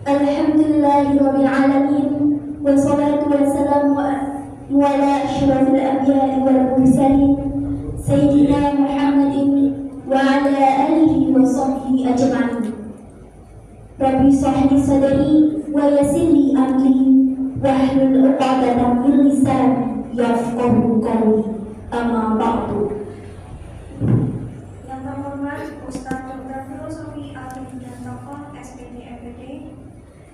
Alhamdulillahi rabbil alamin, wassalatu wassalamu ala asyrafil anbiya'i wal mursalin sayyidina Muhammadin wa ala alihi wa sahbihi ajma'in. Rabbi shrah li sadri wa yassir li amri wahlul 'uqdatam min lisani yafqahu qawli. Amma ba'du. Yang terhormat Ustaz Dr. Filosofi Alim dan Tokoh SPD FPD,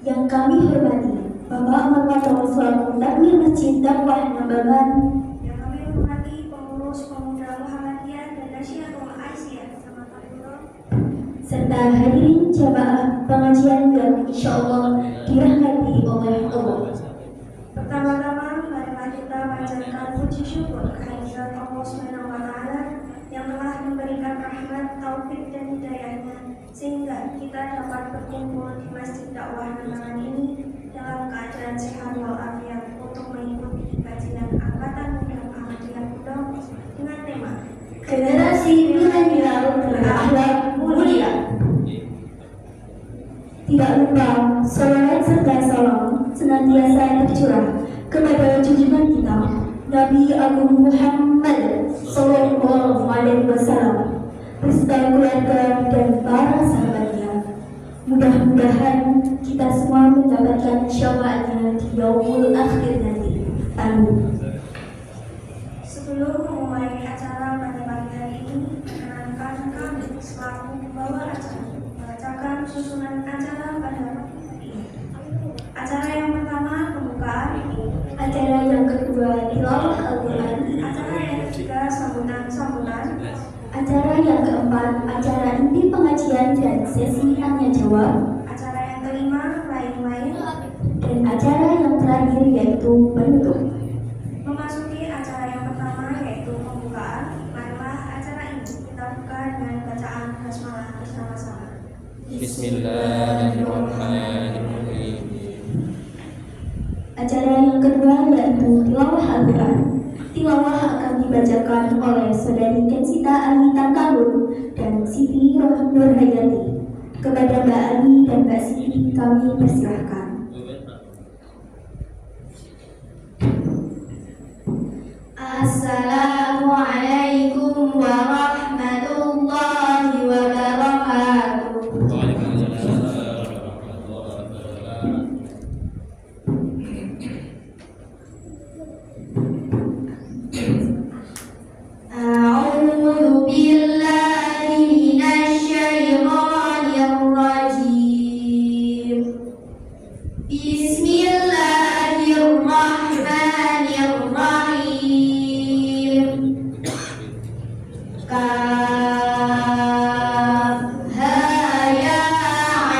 yang kami hormati Bapak Marwata selaku Takmir Masjid Dakwah Nababan, yang kami hormati pengurus pemuda Muhammadiyah dan Nasyidul Aisyah Samatullah, serta hadirin jamaah pengajian yang insyaallah dirahmati oleh Allah. Pertama-tama, marilah kita panjatkan puji syukur kehadirat Allah Subhanahu wa Ta'ala yang telah memberikan rahmat, taufik dan hidayahnya sehingga kita dapat berkumpul di Masjid Dakwah Nababan ini dalam keadaan sehat walafiat untuk mengikuti kajian Angkatan Muda Muhammadiyah Kudong dengan tema Generasi milenial berakhlak mulia. Tidak lupa salawat serta salam senantiasa tercurah kepada junjungan kita Nabi Agung Muhammad Sallallahu Alaihi Wasallam beserta keluarga dan para sahabatnya. Mudah-mudahan kita semua mendapatkan syafaatnya di yaumul akhir nanti. Amin. Sebelum memulai acara pada pagi hari ini, perkenankan kami selaku pembawa acara membacakan susunan acara pada pagi hari ini. Acara yang pertama pembukaan, Acara yang kedua tilawah Al-Quran. acara yang ketiga sambutan, Acara yang keempat acara inti pengajian dan sesi tanya jawab. acara yang kelima lain-lain. Dan acara yang terakhir yaitu penutup. Memasuki acara yang pertama yaitu pembukaan, marilah acara ini kita buka dengan bacaan basmalah bersama-sama. Bismillahirrahmanirrahim. Acara yang kedua yaitu tilawah Al-Quran. Tilawah akan dibacakan oleh Saudari Kensita Ali Tangkalun dan Siti Nur Hayati. Kepada Mbak Ali dan Mbak Siti kami persilahkan. Assalamualaikum warahmatullahi wabarakatuh. A'udzu billahi minasyaitonir rajim. Bismillahirrahmanirrahim. Kaf ha ya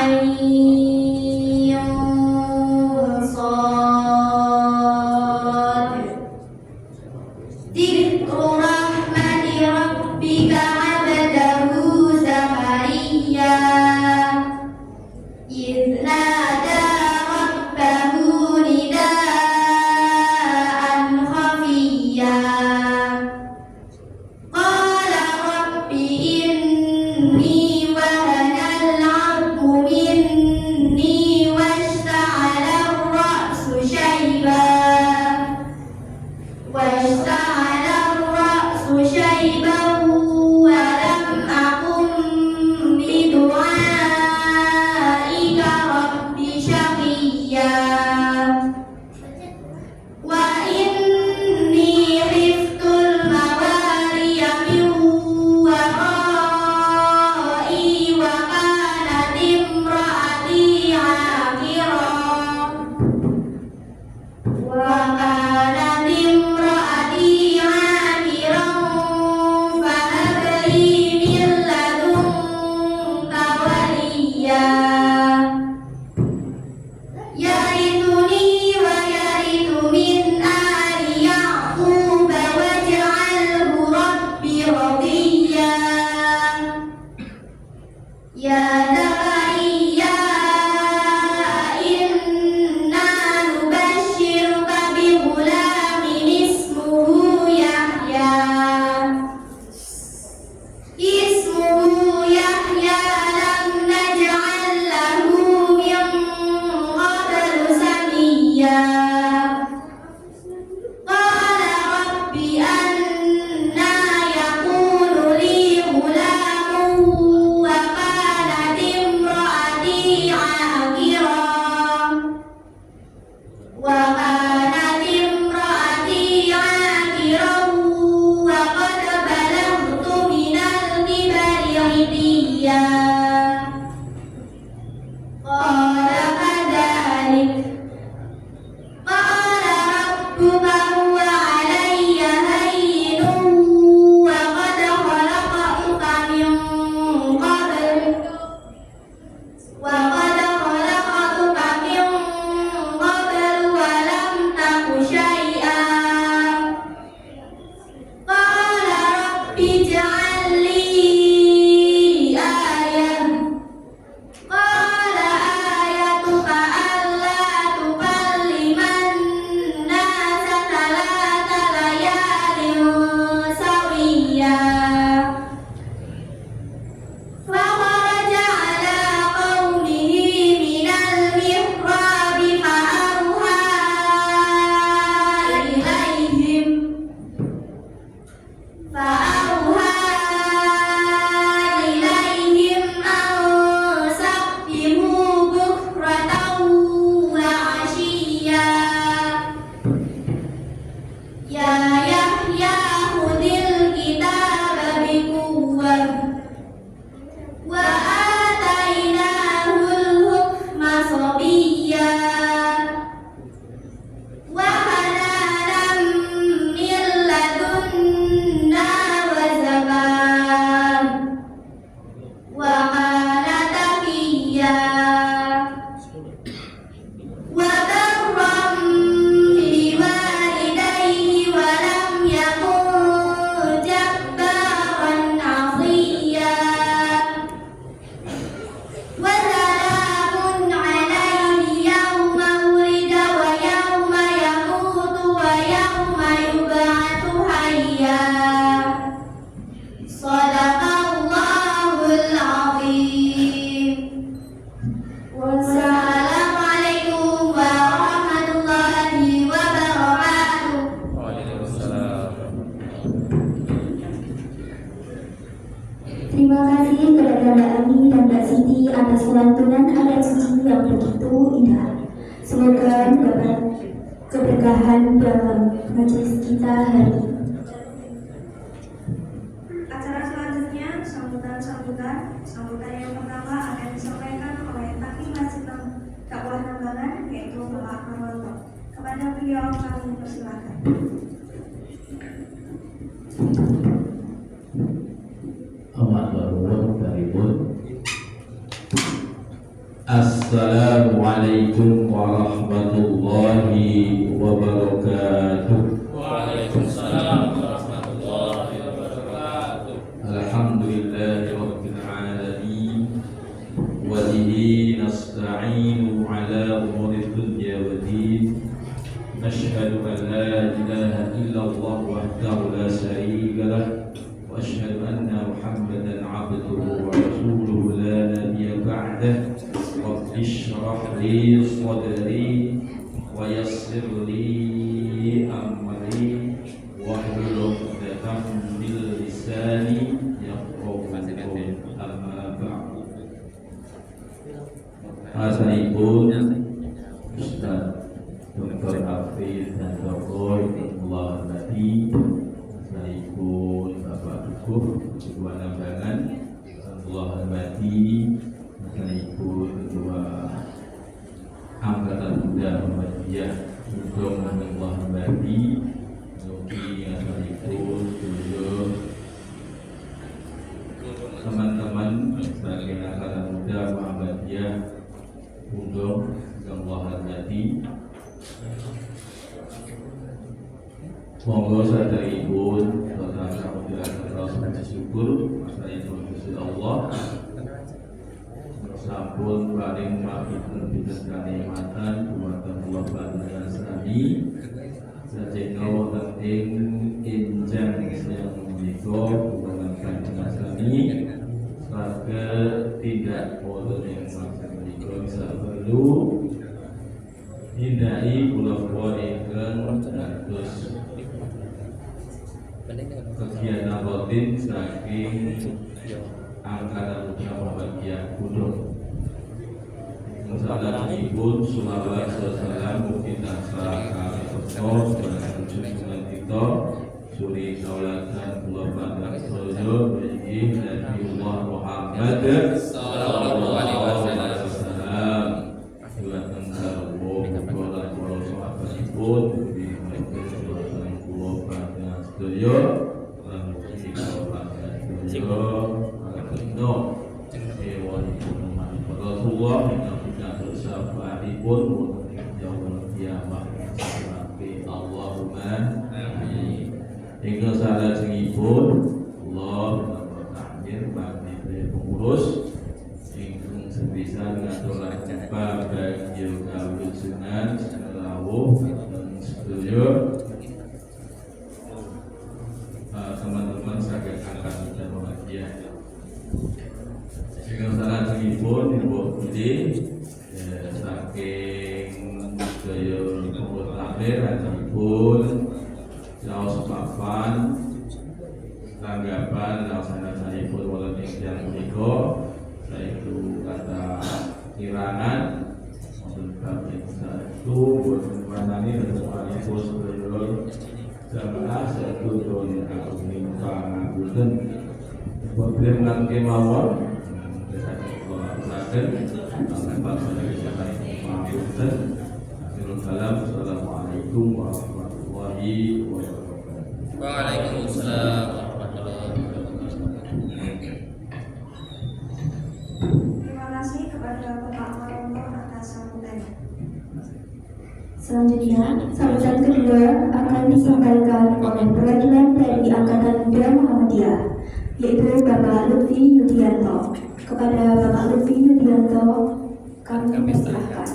ain shad. Dzikru rahmati rabbika 'abdahu Zakariya idh nada rabbahu nidaan khafiyya. Qala rabbi inni wahanal 'azmu minni washta'ala ar-ra'su shayban wa lam akun bidu'aika rabbi shaqiyya. Wa inni khiftul mawaliya min wara'i Terima kasih kepada Mbak Ami dan Mbak Siti atas lantunan ayat suci yang begitu indah. Semoga mendapat keberkahan dalam majelis kita hari ini. Acara selanjutnya sambutan yang pertama akan disampaikan oleh Takmir Masjid Dakwah Nambangan, yaitu Bapak Marwanto. Kepada beliau kami persilakan. Assalamualaikum warahmatullahi wabarakatuh. Waalaikumsalam warahmatullahi wabarakatuh. Alhamdulillahi rabbil alamin wa bihi nasta'inu ala umuri dunya waddin. Nashhadu an la ilaha illallah wahdahu la syarika lah wa ashhadu anna Muhammadan 'abduhu wa rasuluhu la nabiyya ba'dah. Rabbi shrah li sadri wa yassir li amri wahlul 'uqdatam min lisani yafqahu qawli. Amma ba'du. Assalamualaikum Ustaz Dr. Hafiz dan Dr. Allah Nabi. Assalamualaikum Bapak Dukuh Ketua Nambangan Allah Nabi. Assalamualaikum Ketua Angkatan Muda Muhammadiyah Untuk Allah Nabi. Assalamualaikum teman-teman sebagai Angkatan Muda Muhammadiyah Untuk Allah Nabi. Monggo sadaripun total alhamdulillah terus bersyukur masalah Gusti Allah sampun paring mapipun pinten kanikmatan dumateng kula panjenengan sami sajengga wonten ing enjang yang menika hubungan panjenengan sami saged tindak wonten ing masa menika bisa perlu hindari kula-kula ingkang dados kegiatan rutin saking Angkatan Muda Muhammadiyah Kudus. Assalamualaikum warahmatullahi mungkin tanpa kami berkor dengan junjungan kita suri tauladan kula panjang sojo bagi Nabiullah Muhammad sallallahu alaihi wasallam. Juga tentang kula para sahabatipun di majelis kula panjang sojo lan kita panjang sojo no ewanipun Rasulullah ingkang bersahabatipun wonten yaumul kiamah sampai Allahumma amin. Ingkang salajengipun Allah takmir bagi pengurus ingkang sebisa ngaturaken bahagia kawujudan rawuh dan sedaya teman-teman saking angkatan dan Muhammadiyah. Dengan salajengipun Ibu Budi saking daya pengurus takmir ajengipun saos papan tanggapan laksanasanipun wonten ing tiyang punika yaitu kata kirangan wonten bab satu boten wanani resanipun sedaya jamaah sedaya agunging pangapunten boten nganti mawon Assalamualaikum warahmatullahi wabarakatuh. Waalaikumsalam warahmatullahi wabarakatuh. Terima kasih kepada Bapak Marwanto atas sambutannya. Selanjutnya, sambutan kedua akan disampaikan oleh perwakilan dari Angkatan Muda Muhammadiyah, yaitu Bapak Lutfi Yudianto. Kepada Bapak Lutfi Yudianto, kami persilahkan.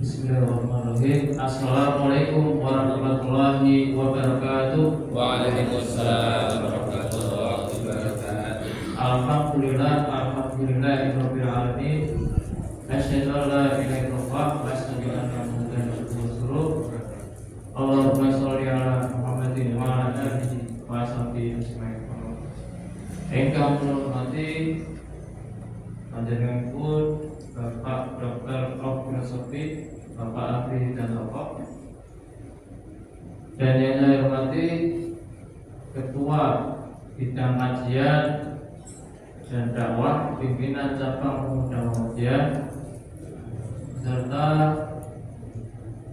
Bismillahirrahmanirrahim. Assalamualaikum warahmatullahi wabarakatuh. Waalaikumsalam warahmatullahi wabarakatuh. Alhamdulillahirabbil alamin. Asyhadu an la ilaha illallah wa asyhadu anna Ingkang kula hormati panjenenganipun Bapak Dr. Prof. Filosofi, Bapak Abdi dan Bapak. Dan yang saya hormati Ketua Bidang Kajian dan Dakwah Pimpinan Cabang Pemuda Muhammadiyah serta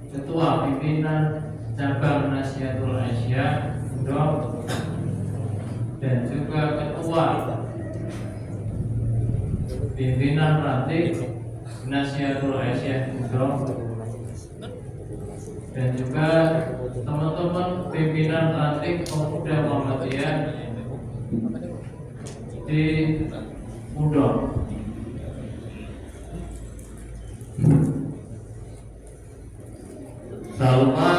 Ketua Pimpinan Cabang Nasihatul Asia Pondok dan juga Ketua Pimpinan Ranting Nasihatul Asia Pondok dan juga teman-teman pimpinan ranting Pemuda Muhammadiyah di Pondok. Tak lupa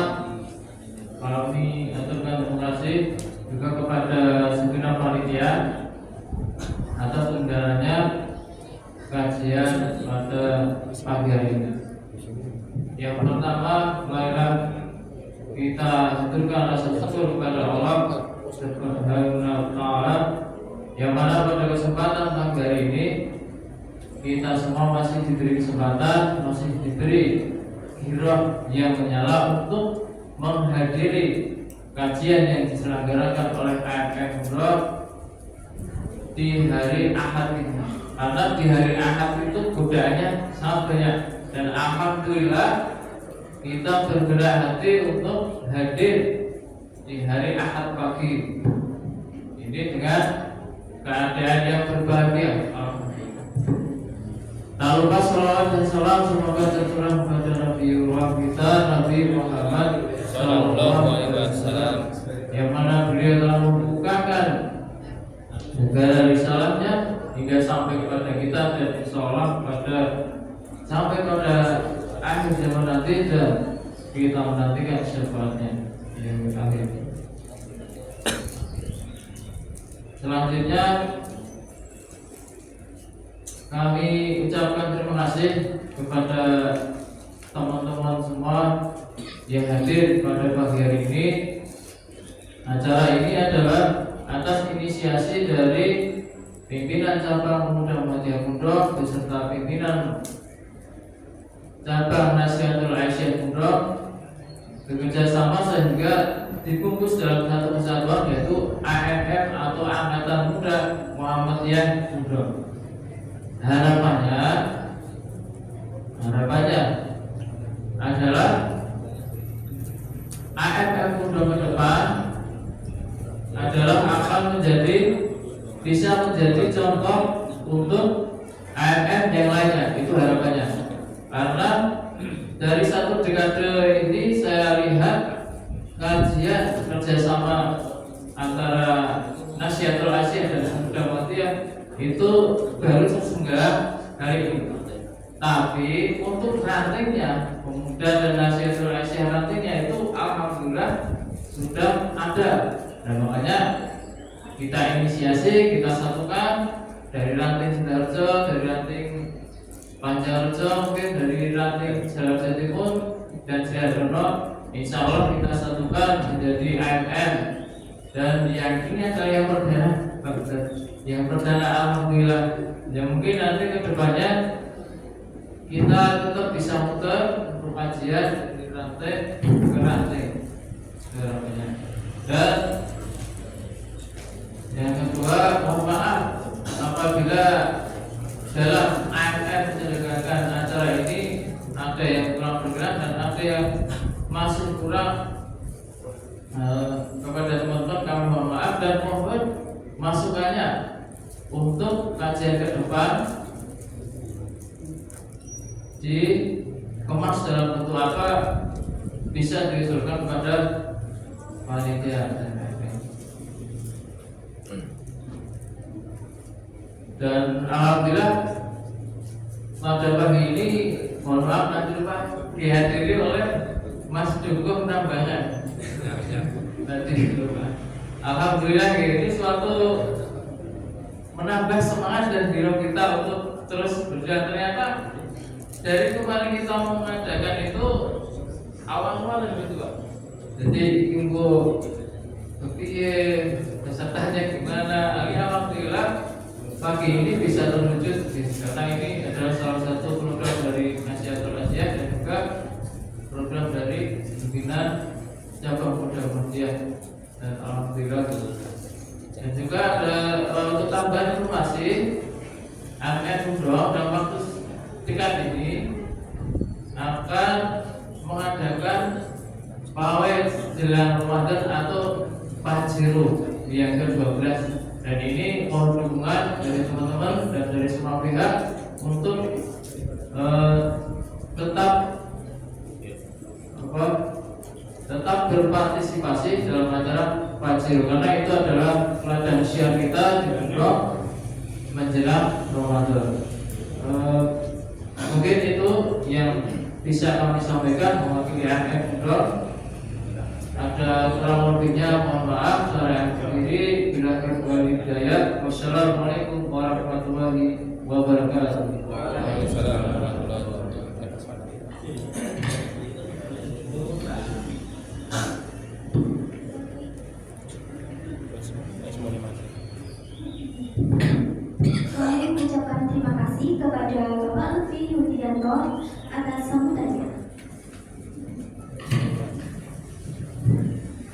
kami aturkan terima kasih juga kepada segenap panitia atas penyelenggaranya kajian pada pagi hari ini. Yang pertama, marilah kita haturkan rasa syukur kepada Allah Subhanahu wa Ta'ala, yang mana pada kesempatan pagi hari ini kita semua masih diberi kesempatan, masih diberi giroh yang menyala untuk menghadiri kajian yang diselenggarakan oleh AFF Pondok di hari Ahad ini. Karena di hari Ahad itu godaannya sangat banyak, dan alhamdulillah kita bergerak hati untuk hadir di hari Ahad pagi ini dengan keadaan yang berbahagia. Tak lupa salawat dan salam semoga tercurah kepada Nabi kita Nabi Muhammad Sallallahu Alaihi Wasallam, yang mana beliau telah membukakan segala risalahnya hingga sampai kepada kita, dan insyaallah sampai pada akhir zaman nanti, dan kita menantikan syafaatnya yang akhir. Selanjutnya kami ucapkan terima kasih kepada teman-teman semua yang hadir pada pagi hari ini. Acara ini adalah atas inisiasi dari pimpinan cabang Pemuda Muhammadiyah Pondok beserta pimpinan cabang Nasihatul Asia Pondok bekerja sama sehingga dibungkus dalam satu kesatuan, yaitu AMM atau Angkatan Muda Muhammadiyah Pondok. Harapannya adalah AMM Pondok ke depan adalah akan bisa menjadi contoh untuk AMM yang lainnya. Itu harapannya. Karena dari satu dekade ini saya lihat kajian kerjasama antara Nasihatul Asia dan Pemuda Muhammadiyah itu baru sesenggak hari ini. Tapi untuk rantingnya, Pemuda dan Nasihatul Asia rantingnya itu alhamdulillah sudah ada. Dan makanya kita inisiasi, kita satukan dari ranting Sidoarjo, dari ranting Panjarejo, mungkin dari ranting Jalan Timur dan Sidoarjo. Insya Allah kita satukan menjadi AMM, dan yang ini adalah yang perdana, yang perdana alhamdulillah. Yang mungkin nanti ke depannya kita tetap bisa muter untuk kajian dari ranting ke ranting. Dan yang kedua, mohon maaf apabila dalam AMM menyelenggarakan acara ini ada yang kurang berkenan dan ada yang masih kurang. Kepada teman-teman kami mohon maaf dan mohon masukannya untuk kajian ke depan dikemas dalam bentuk apa, bisa diusulkan kepada panitia. Dan alhamdulillah pada pagi ini, mohon maaf nanti lupa, dihadiri oleh Mas Dukung Nambangan. Tadi lupa. Alhamdulillah ini suatu menambah semangat dan diri kita untuk terus berjalan. Ternyata dari kemarin kita mengadakan itu awal-awal gitu Pak. Jadi minggu kepiye dasar Tanya gimana? Alhamdulillah pagi ini bisa terwujud karena ini adalah salah satu program dari Nasihatul Asyah dan juga program dari pimpinan cabang Muhammadiyah, dan alhamdulillah. Dan juga ada untuk tambahan informasi, AMN Umroh dalam waktu dekat ini akan mengadakan pawai jelang Ramadan atau Pajero yang ke-12, dan ini mohon dukungan dari teman-teman dan dari semua pihak untuk tetap berpartisipasi dalam acara Pajero, karena itu adalah ladang syiar kita di Umroh menjelang Ramadan. Mungkin itu yang bisa kami sampaikan mewakili AMN Umroh. Ada kurang lebihnya mohon maaf. Saya akhiri bila hidayah. Wassalamualaikum warahmatullahi wabarakatuh. Waalaikumsalam warahmatullahi wabarakatuh. Saya mengucapkan terima kasih kepada Bapak Lutfi Widianto atas sambutannya.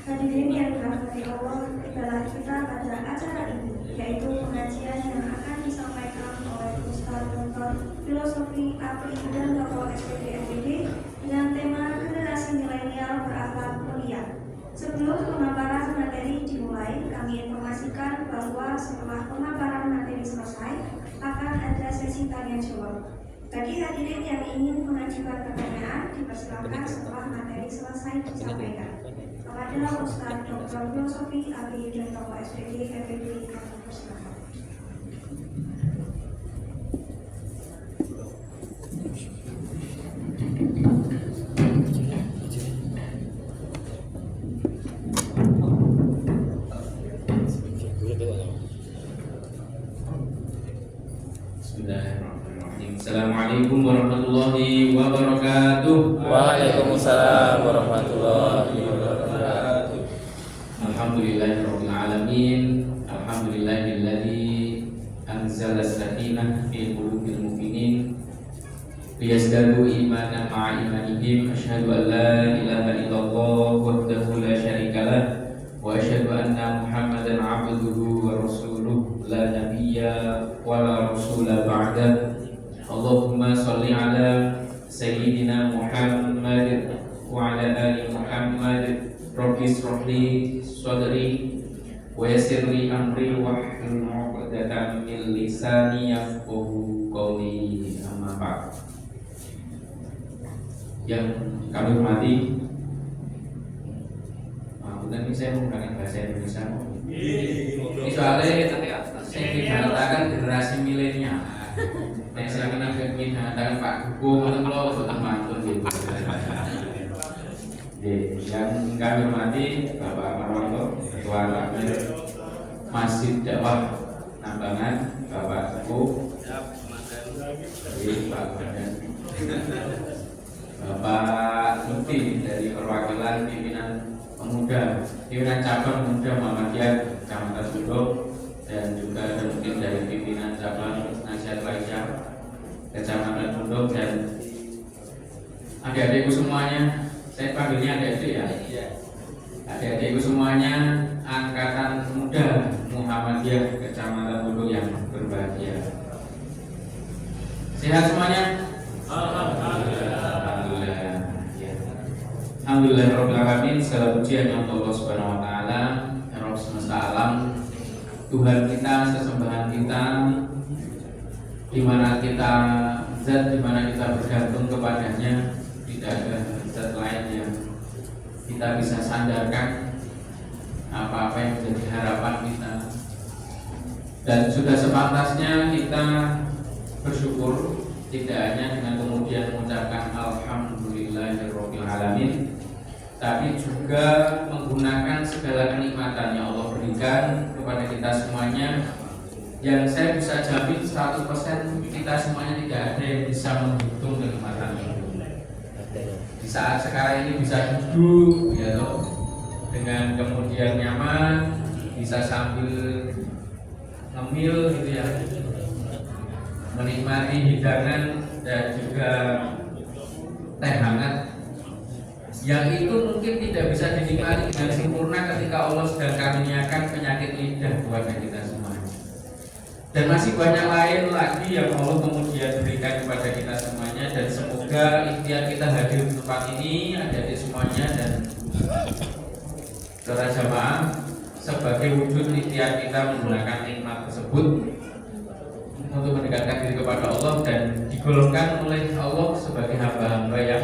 Hadirin yang dirahmati Allah, adalah kita pada acara ini, yaitu pengajian yang akan disampaikan oleh Ustaz Dr. Filosofi API dan Tokoh SPD dengan tema generasi milenial berakhlak mulia. Sebelum pemaparan materi dimulai, kami informasikan bahwa setelah pemaparan materi selesai, akan ada sesi tanya jawab. Bagi hadirin yang ingin mengajukan pertanyaan, dipersilakan setelah materi selesai disampaikan. Kepada Ustaz Dr. Filosofi API dan Tokoh SPD kami persilakan. Bismillahirrahmanirrahim. Assalamualaikum warahmatullahi wabarakatuh. Waalaikumsalam warahmatullahi wabarakatuh. Alhamdulillahirabbil alamin. Alhamdulillahilladzi anzala as-sakinah fi qulubil mu'minin liyazdadu imanan ma'a imanihim. Asyhadu an la ilaha illallah wahdahu la syarikalah wa asyhadu anna Muhammadan 'abduhu wa rasuluh la nabiyya wa la rasula ba'da. Allahumma shalli ala sayyidina Muhammad wa ala ali Muhammad. Rabbi shrah li sadri wa yassir li amri wahlul 'uqdatam min lisani yafqahu qawli. Amma ba'd. Yang kami hormati, ini saya menggunakan bahasa Indonesia. Ini soalnya saya dikatakan generasi milenial. Saya kena dikatakan Pak Gugu, atau kalau betul mantun gitu. Yang kami hormati Bapak Marwanto, Ketua Takmir Masjid Dakwah Nambangan, Bapak Teguh, Pak Badan, Bapak Lutfi dari perwakilan pimpinan pemuda, pimpinan cabang pemuda Muhammadiyah Kecamatan Sudok, dan juga ada mungkin dari pimpinan cabang Nasihatul Asyah Kecamatan Sudok, dan adik-adikku semuanya. Saya panggilnya adik-adik ya. Adik-adikku semuanya angkatan muda Muhammadiyah Kecamatan Sudok yang berbahagia. Sehat semuanya? Alhamdulillahirrahmanirrahim. Segala puji hanya untuk Allah Subhanahu wa Ta'ala, Rabb semesta alam, Tuhan kita, sesembahan kita, di mana kita zat, di mana kita bergantung kepadanya. Tidak ada zat lain yang kita bisa sandarkan apa-apa yang menjadi harapan kita. Dan sudah sepantasnya kita bersyukur, tidak hanya dengan kemudian mengucapkan alhamdulillahirabbil alamin, tapi juga menggunakan segala kenikmatan yang Allah berikan kepada kita semuanya, yang saya bisa jamin 100% kita semuanya tidak ada yang bisa menghitung kenikmatan itu. Di saat sekarang ini bisa duduk ya toh, dengan kemudian nyaman, bisa sambil ngemil gitu ya, menikmati hidangan dan juga teh hangat yang itu mungkin tidak bisa dinikmati dengan sempurna ketika Allah sedang karuniakan penyakit lidah kepada kita semua. Dan masih banyak lain lagi yang Allah kemudian berikan kepada kita semuanya. Dan semoga ikhtiar kita hadir di tempat ini adik-adik semuanya dan saudara jamaah sebagai wujud ikhtiar kita menggunakan nikmat tersebut untuk mendekatkan diri kepada Allah dan digolongkan oleh Allah sebagai hamba-hamba yang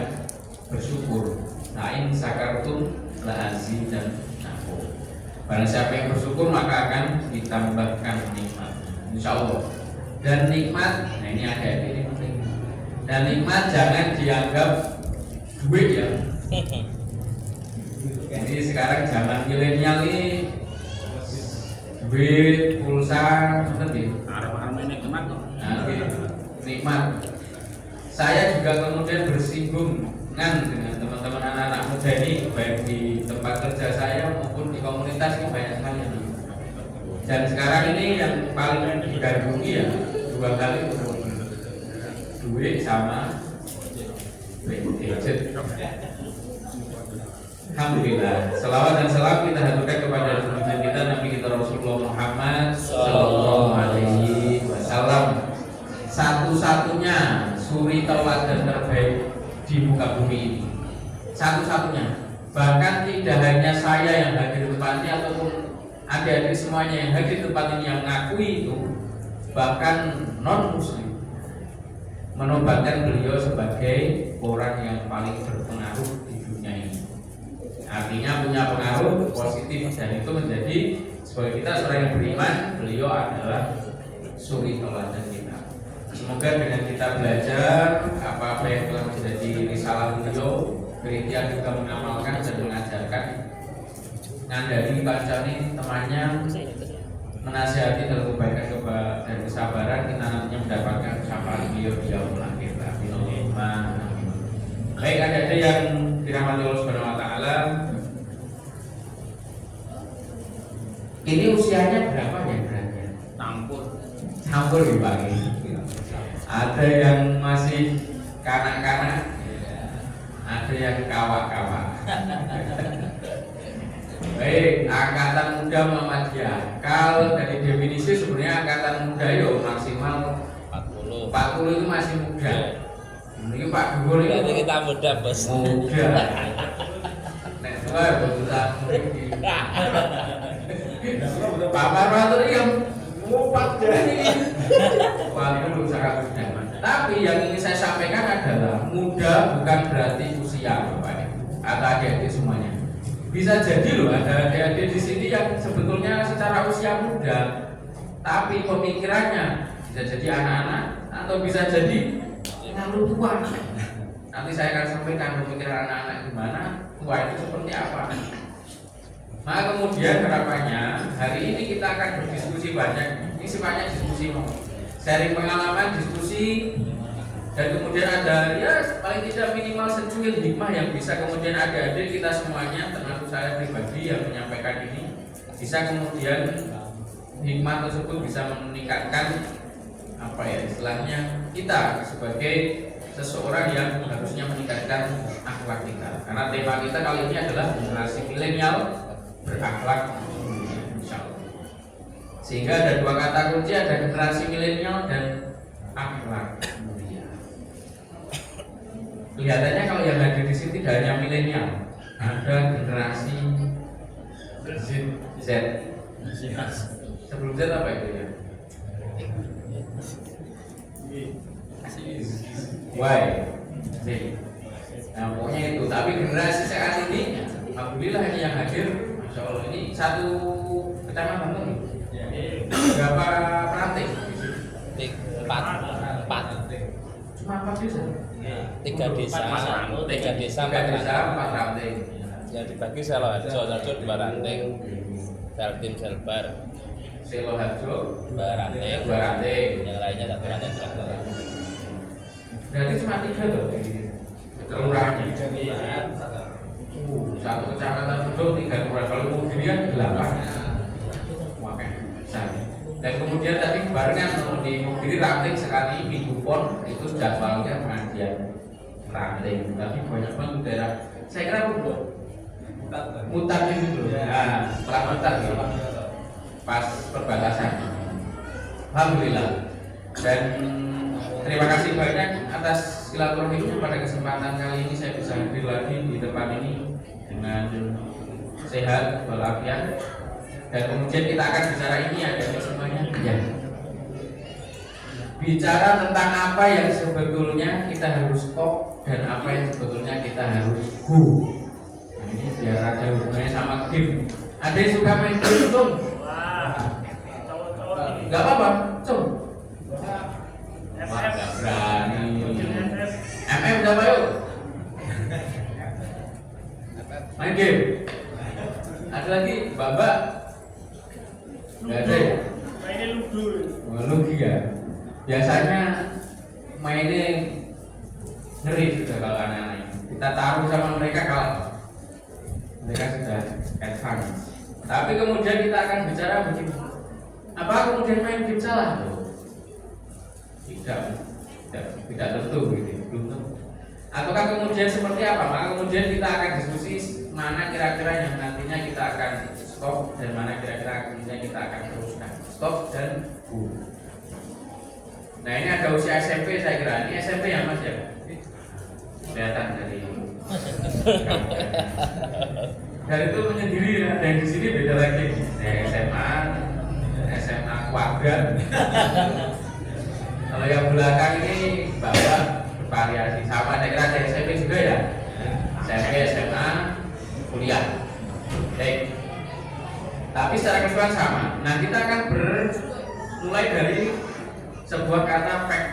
bersyukur. Na'in sakartum la'azi dan nafu. Barang siapa yang bersyukur maka akan ditambahkan nikmat, insya Allah. Dan nikmat, nah ini ada ini penting. Dan nikmat jangan dianggap duit ya. Jadi sekarang zaman milenial ini duit, pulsa, seperti nikmat. Saya juga kemudian bersinggungan dengan teman-teman anak-anak muda ini, baik di tempat kerja saya maupun di komunitas ini banyak sekali. Dan sekarang ini yang paling digandrungi ya dua kali duit sama gadget. Alhamdulillah, selawat dan salam kita haturkan kepada junjungan kita Nabi kita Rasulullah Muhammad Sallallahu Alaihi Wasallam, satu-satunya suri teladan terbaik di muka bumi ini, satu-satunya. Bahkan tidak hanya saya yang hadir di tempat ini ataupun adik-adik semuanya yang hadir di tempat ini yang mengakui itu, bahkan non muslim menobatkan beliau sebagai orang yang paling berpengaruh di dunia ini. Artinya punya pengaruh positif dan itu menjadi sebagai kita seorang yang beriman, beliau adalah suri teladan kita. Semoga dengan kita belajar apa-apa yang telah menjadi risalah beliau, berikhtiar juga mengamalkan dan mengajarkan, ngandani kancani temannya, menasihati dalam kebaikan dan kesabaran, kita nantinya mendapatkan kesabaran beliau di yaumul akhir. Baik, ada yang dirahmati Allah Subhanahu wa taala. Ini usianya berapa ya beratnya? Campur dibagi. Ada yang masih kanak-kanak, ada yang kawak-kawak. Baik, angkatan muda Muhammadiyah. Kalau dari definisi sebenarnya angkatan muda itu maksimal 40 itu masih muda. Ini Pak Gubernur itu kita muda bos. Muda. Nek tua kita Pak Marwatur yang mupat jadi. Waduh sangat muda. Tapi yang ingin saya sampaikan adalah muda bukan berarti usia Bapak atau adik-adik semuanya. Bisa jadi loh ada adik-adik di sini yang sebetulnya secara usia muda, tapi pemikirannya bisa jadi anak-anak atau bisa jadi terlalu tua. Nanti saya akan sampaikan pemikiran anak-anak gimana, tua itu seperti apa. Maka kemudian harapannya hari ini kita akan berdiskusi banyak. Ini sifatnya diskusi, sharing pengalaman, diskusi, dan kemudian ada ya paling tidak minimal secuil hikmah yang bisa kemudian adik-adik kita semuanya, termasuk saya pribadi yang menyampaikan ini, bisa kemudian hikmah tersebut bisa meningkatkan apa ya istilahnya kita sebagai seseorang yang harusnya meningkatkan akhlak kita. Karena tema kita kali ini adalah generasi milenial berakhlak, insyaallah. Sehingga ada dua kata kunci, ada generasi milenial dan akhlak mulia. Kelihatannya kalau yang hadir di sini tidak hanya milenial, ada generasi Z. Sebelum Z apa itu ya? Y. Z. Nah, pokoknya itu. Tapi generasi saat ini, alhamdulillah ini yang hadir, masya Allah ini satu kecamatan ini. Berapa ranting? 4. Cuma 4 desa. 3 desa 4 ranting. yang dibagi Seloharjo 2 ranting, Seltim Selbar Seloharjo 2 ranting, yang lainnya 1 ranting. Berarti cuma 3 loh kelurahannya. Satu kecamatan itu 3 kelurahan, kalau kemudian 8. Kemudian tadi barengan di mobil ranting sekali minggu pon itu jadwalnya pengajian ranting. Tapi banyak banget daerah. Saya kira mutar itu dulu. Nah, setelah mutar gitu. Pas perbatasan. Alhamdulillah. Dan terima kasih banyak atas silaturahmi pada kesempatan kali ini saya bisa hadir lagi di tempat ini dengan sehat walafiat. Dan kemudian kita akan bicara ini ada semuanya ya. Bicara tentang apa yang sebetulnya kita harus stop dan apa yang sebetulnya kita harus go. Nah, ini biar ada hubungannya sama game. Ada yang suka main game tuh? Gak apa-apa, tuh. Wah, gak berani. MM udah apa yuk? Main game. Ada lagi, Mbak. Gak ada ya? Mainnya ludo. Lugi ya. Biasanya mainnya ngeri juga kalau anak-anak ini. Kita taruh sama mereka kalau mereka sudah advance. Tapi kemudian kita akan bicara begini. Apa kemudian main game salah? Tidak tentu gitu, belum tentu. Ataukah kemudian seperti apa? Maka kemudian kita akan diskusi mana kira-kira yang nantinya kita akan stop dan mana kira-kira kemudian kita akan teruskan. Stop dan go. Nah ini ada usia SMP saya kira. Ini SMP ya Mas ya? Kelihatan dari dari itu menyendiri ya. Dan di sini beda lagi. SMA kuadrat. Kalau yang belakang ini bapak bervariasi sama. Saya kira dari SMP juga ya. SMP, SMA, kuliah. Baik. Tapi secara keseluruhan sama. Nah kita akan mulai dari sebuah kata fact.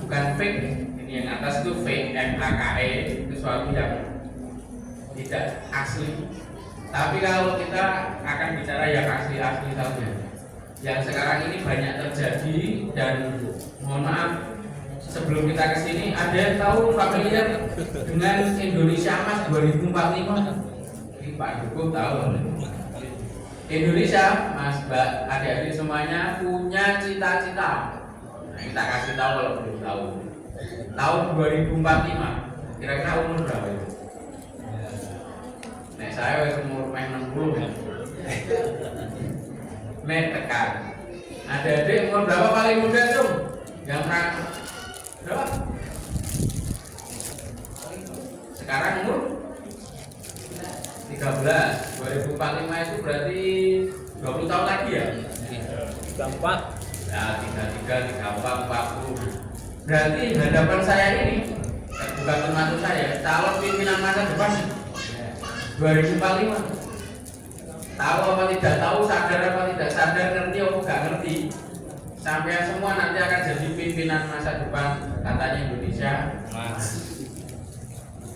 Bukan fake. Ini yang atas itu fake, FAKE, itu suatu yang tidak asli. Tapi kalau kita akan bicara yang asli-asli saja, yang sekarang ini banyak terjadi dan mohon maaf sebelum kita kesini ada yang tahu familiar dengan Indonesia Emas 2045? Ini Pak Joko tahu. Indonesia, Mas, Mbak, adik-adik semuanya punya cita-cita. Nah, kita kasih tahu kalau belum tahu. Tahun 2045, kira-kira umur berapa itu? Nah, saya wes umur 60 ya. Nek tekan. Adik-adik umur berapa paling muda tuh? Yang pernah berapa? Sekarang umur 13. 2045 itu berarti 20 tahun lagi ya? 34. Ya, 33, 34, 40. Berarti hadapan saya ini bukan termasuk saya, calon pimpinan masa depan 2045. Tahu apa tidak tahu, sadar apa tidak sadar, ngerti apa enggak ngerti. Sampai semua nanti akan jadi pimpinan masa depan katanya Indonesia Emas.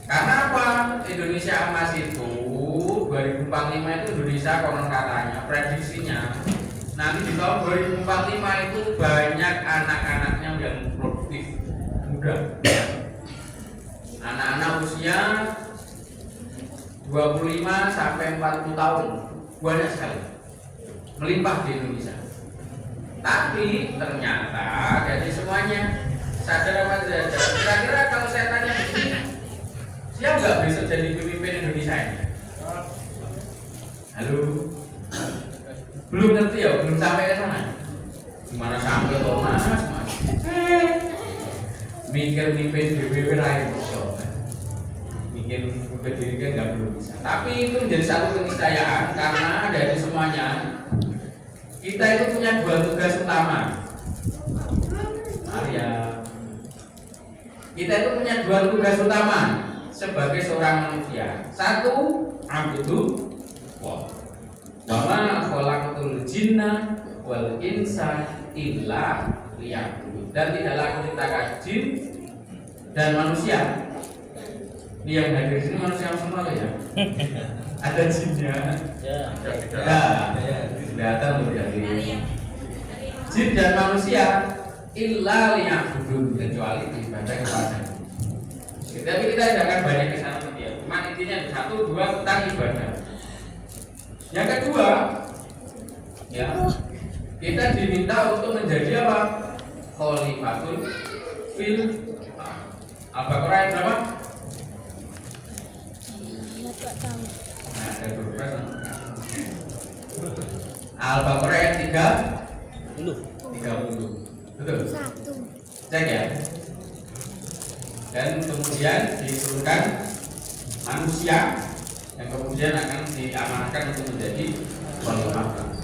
Karena apa? Indonesia Emas itu 2045 itu Indonesia konon katanya, prediksinya nanti di tahun 2045 itu banyak anak-anaknya yang produktif muda. Anak-anak usia 25 sampai 40 tahun banyak sekali melimpah di Indonesia. Tapi ternyata dari semuanya sadar apa tidak? Kira-kira kalau saya tanya begini, siapa nggak besok jadi pemimpin Indonesia ini? Halo, belum ngerti ya, belum sampai ke sana. Gimana sampai ke Mas? Mikir mimpin BBW lain, mikir berdiri kan nggak belum bisa. Tapi itu menjadi satu keniscayaan karena dari semuanya kita itu punya dua tugas utama. Maria, kita itu punya dua tugas utama sebagai seorang manusia. Satu, abdu wa ma khalaqtul jinna wal insa illa liya'budun. Dan tidaklah aku ciptakan jin dan manusia. Ini yang hadir di sini manusia semua ya. Ada jinnya. Ya. Datang dari jin dan manusia illa liya'budun, kecuali ibadah kepada. Tapi kita tidak akan banyak ke sana ya. Cuma intinya satu dua tentang ibadah. Yang kedua, ya, Kita diminta untuk menjadi apa? Khalifatul fil Al-Baqarah ayat berapa? Nah, ada beberapa. Al-Baqarah ayat 30. Betul? Cek ya. Dan kemudian diturunkan manusia yang kemudian akan diamanahkan untuk menjadi khalifah.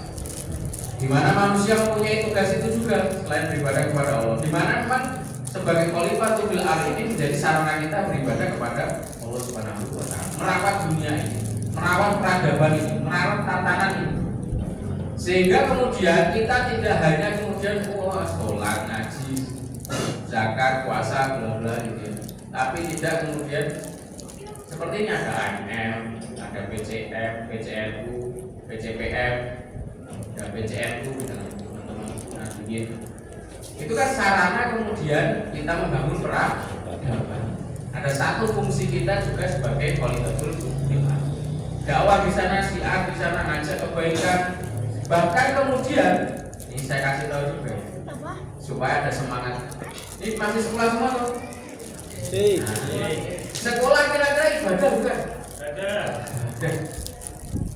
Di mana manusia mempunyai tugas itu juga selain beribadah kepada Allah. Di mana memang sebagai khalifah fil ardh ini menjadi sarana kita beribadah kepada Allah Subhanahu wa taala. Merawat dunia ini, merawat peradaban ini, merawat tatanan ini. Sehingga kemudian kita tidak hanya kemudian sholat, ngaji, zakat, puasa, bla bla gitu ya. Tapi tidak kemudian seperti ini ada AMM, ada PCF, PCLU, PCPM, ada PCNU dan teman-teman begitu. Itu kan sarana kemudian kita membangun peradaban. Ada satu fungsi kita juga sebagai khalifatul ummah. Dakwah di sana, syiar di sana, ngajak kebaikan. Bahkan kemudian ini saya kasih tahu juga supaya ada semangat. Ini masih sekolah semua tuh. Nah, sekolah kira-kira ibadah bukan? Ada.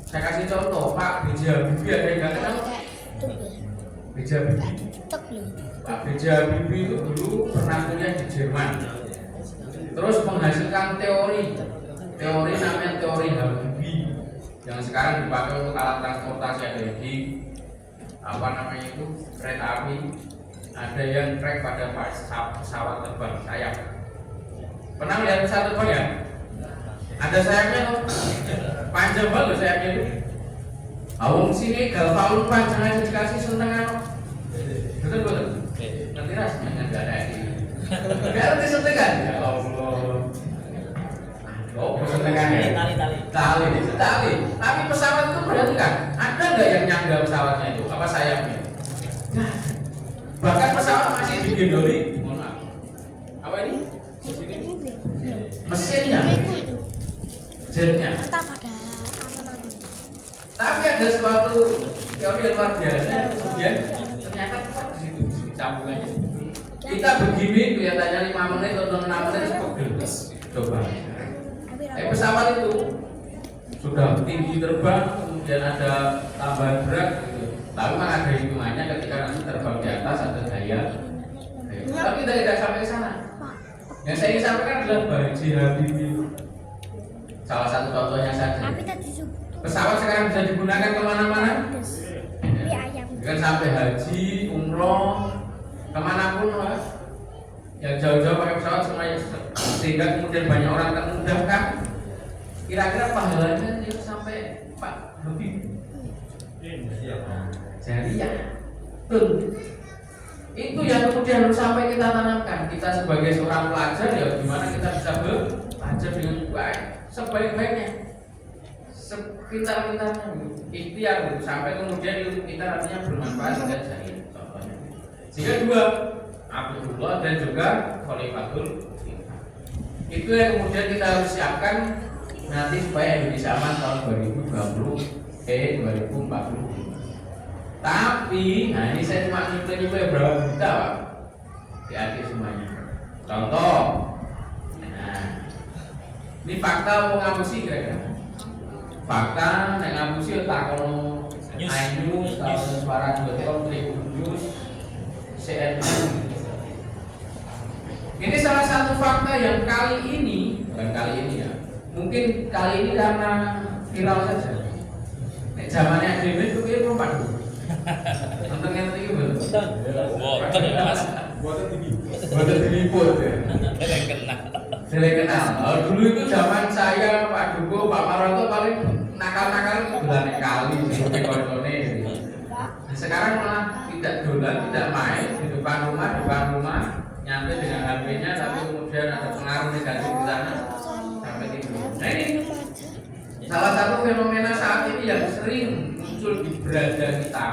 Saya kasih contoh Pak B.J. Habibie, ada yang nggak kenal? B.J. Habibie. Pak B.J. Habibie itu dulu pernah kuliah di Jerman. Terus menghasilkan teori namanya teori Habibie yang sekarang dipakai untuk alat transportasi. Ada di apa namanya itu kereta api, ada yang trek pada pesawat terbang sayap. Pernah lihat pesawat terbang ya? Ada sayapnya loh, panjang banget sayapnya itu. Awong sini galvaun panjang aja dikasih setengah. Betul. Nanti rasanya nggak ada ini. Nggak nanti setengah. Ya Allah. Oh, setengahnya. Tali. Tapi pesawat itu berarti kan ada nggak yang nyangga pesawatnya itu? Apa sayapnya? Nah, bahkan pesawat masih digendoli. Mohon maaf. Apa ini? Mesinnya. Jetnya. Tapi ada suatu teori yang luar biasa. Kemudian ternyata kuat di situ sambungannya. Kita begini kelihatannya 5 menit atau 6 menit pegel. Coba. Pesawat itu sudah tinggi terbang, kemudian ada tambahan berat gitu. Tapi memang ada hitungannya ketika nanti terbang di atas ada daya. Tapi kita tidak sampai ke sana. Yang saya ingin sampaikan adalah B.J. Habibie. Salah satu contohnya saja. Pesawat sekarang bisa digunakan kemana-mana. Dengan sampai haji, umroh, kemanapun lah. Yang jauh-jauh pakai pesawat semuanya, sehingga kemudian banyak orang termudahkan. Kira-kira pahalanya itu sampai Pak Habibie. Jadi ya, betul. Itu yang kemudian harus sampai kita tanamkan. Kita sebagai seorang pelajar ya gimana kita bisa belajar dengan baik, sebaik-baiknya, sepintar-pintarnya. Ikhtiar sampai kemudian ilmu kita artinya bermanfaat dan jadi contohnya. Sehingga dua, Abdullah dan juga Khalifatul Ummah. Itu yang kemudian kita harus siapkan nanti supaya Indonesia aman tahun 2040. Tapi, nah ini saya cuma nyuplai berapa juta Pak di akhir semuanya. Contoh, nah ini fakta mau ngapusi kira-kira. Fakta yang ngapusi tak kono iNews, suara.com, Tribunnews, CNN. Ini salah satu fakta yang kali ini, bukan kali ini ya, mungkin kali ini karena viral saja. Nek zamannya Dewi itu dia perempuan. Nonton yang tinggi belum? Boten ya Mas. Boten tinggi pun ya. Saya kenal. Dulu itu zaman saya Pak Duko, Pak Maroto paling nakal-nakal itu bulan kali seperti kontone. Sekarang malah tidak dolan, tidak main di depan rumah, nyantai dengan HP-nya, tapi kemudian ada pengaruh negatif di sana sampai tidur. Nah ini salah satu fenomena saat ini yang sering muncul di beranda kita,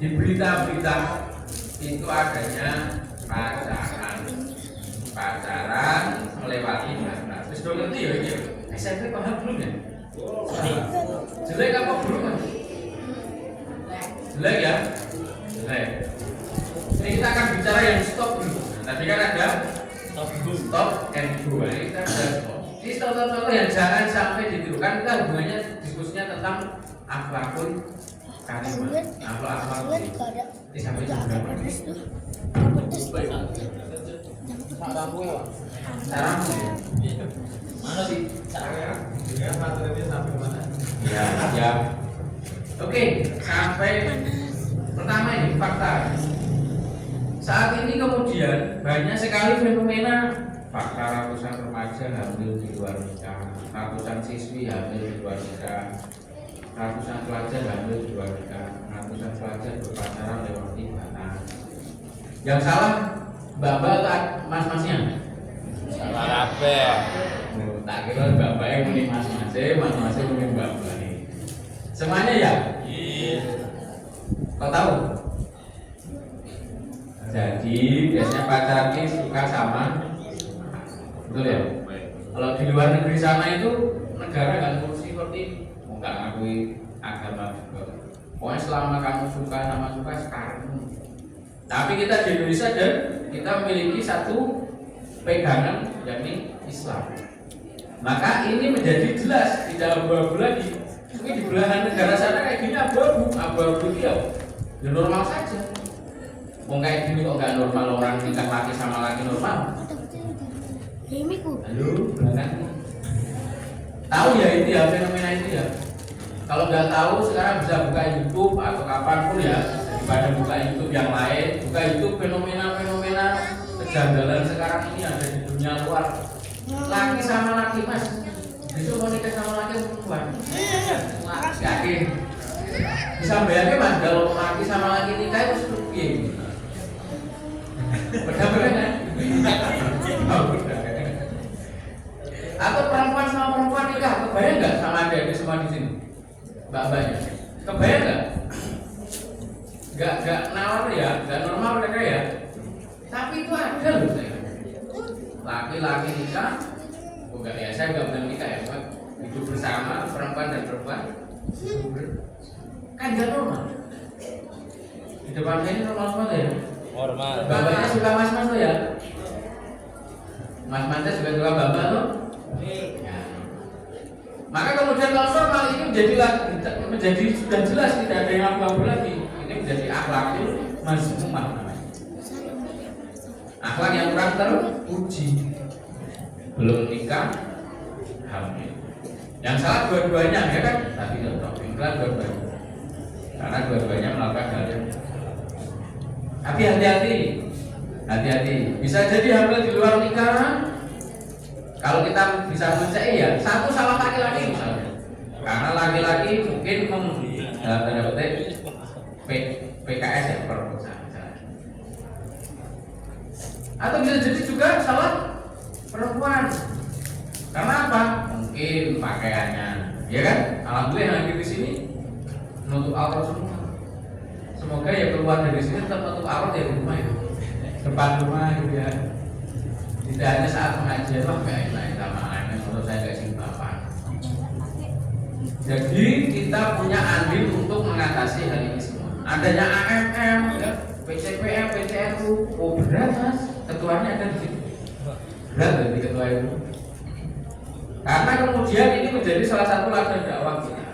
di berita-berita itu adanya pacaran melewati batas. Terus dong ngerti ya ini SMP paham belum ya? Jelek apa belum? Jelek ya? selesai. Ini kita akan bicara yang stop dulu. Tadi kan ada stop and go. Ini kita ada stop. Ini contoh-contoh yang jangan sampai ditirukan. Kita hubungannya diskusinya tentang akhlakul karimah. Akhlak. Ini sampai jam berapa? Saramu ya? Mana sih? Materinya sampai mana? Ya. Oke, sampai pertama ini fakta. Saat ini kemudian banyak sekali fenomena fakta ratusan remaja hamil di luar nikah, ratusan siswi hamil di luar nikah, ratusan pelajar hamil di luar nikah, ratusan pelajar berpacaran lewat batas. Yang salah mbak-mbak atau mas-masnya? Salah kabeh. Tak kira mbak-mbak yang muni mas-masnya, mas-masnya muni mbak-mbak nih. Semuanya ya? Iya. Kau tahu? Jadi biasanya pacar ini suka sama, betul ya? Kalau di luar negeri sana itu negara nggak ngurusi seperti nggak ngakui agama juga. Pokoknya selama kamu suka sekarang. Tapi kita di Indonesia dan kita memiliki satu pegangan yakni Islam. Maka ini menjadi jelas tidak abu-abu lagi. Ini di belahan negara sana kayak gini abu-abu itu ya normal saja. Mau kayak gini kok nggak normal, orang nikah laki sama laki normal. Halo, belakang. Tahu ya itu ya fenomena itu ya. Kalau nggak tahu sekarang bisa buka YouTube atau kapanpun ya, daripada buka YouTube yang lain, buka YouTube fenomena kejanggalan sekarang ini ada di dunia luar. Laki sama laki mas, besok mau nikah sama laki perempuan. Yakin? Bisa bayangin mas kalau laki sama laki nikah itu seperti benar-benar kan? Atau perempuan sama perempuan nikah, kebayang nggak sama adik-adik semua di sini? Mbak-mbaknya, kebayang nggak? Nggak nawar ya, nggak normal mereka ya. Tapi itu ada loh saya. Laki-laki nikah, enggak ya saya nggak bilang nikah ya, hidup bersama perempuan dan perempuan, kan nggak normal. Di depan saya ini normal ya. Normal. Bapaknya suka mas-mas tuh ya? Mas-masnya juga suka bapak tuh? Ya. Maka kemudian kalau normal ini menjadi sudah jelas tidak ada yang abu-abu lagi. Ini menjadi akhlakul mazmumah namanya. Akhlak yang kurang teruji. Belum nikah, hamil. Yang salah dua-duanya ya kan? Tapi tidak iklan dua-duanya. Karena dua-duanya melakukan hal yang tapi hati-hati. Bisa jadi hamil di luar nikah. Kalau kita bisa mencari ya, satu salah laki-laki misalnya. Karena laki-laki mungkin tanda petik PKS ya perkosaan. Atau bisa jadi juga salah perempuan. Karena apa? Mungkin pakaiannya, ya kan? Alhamdulillah yang hadir di sini menutup aurat semua. Semoga ya keluar dari sini tetap menutup aurat ya di rumah ya, depan rumah gitu ya. Tidak hanya saat pengajian wah kayak lain sama aneh menurut saya nggak simpan. Jadi kita punya andil untuk mengatasi hal ini semua. Adanya AMM, ya, PCPM, PCNU, oh berat mas, ketuanya ada di situ. Berat dari ketua itu. Karena kemudian ini menjadi salah satu ladang dakwah kita.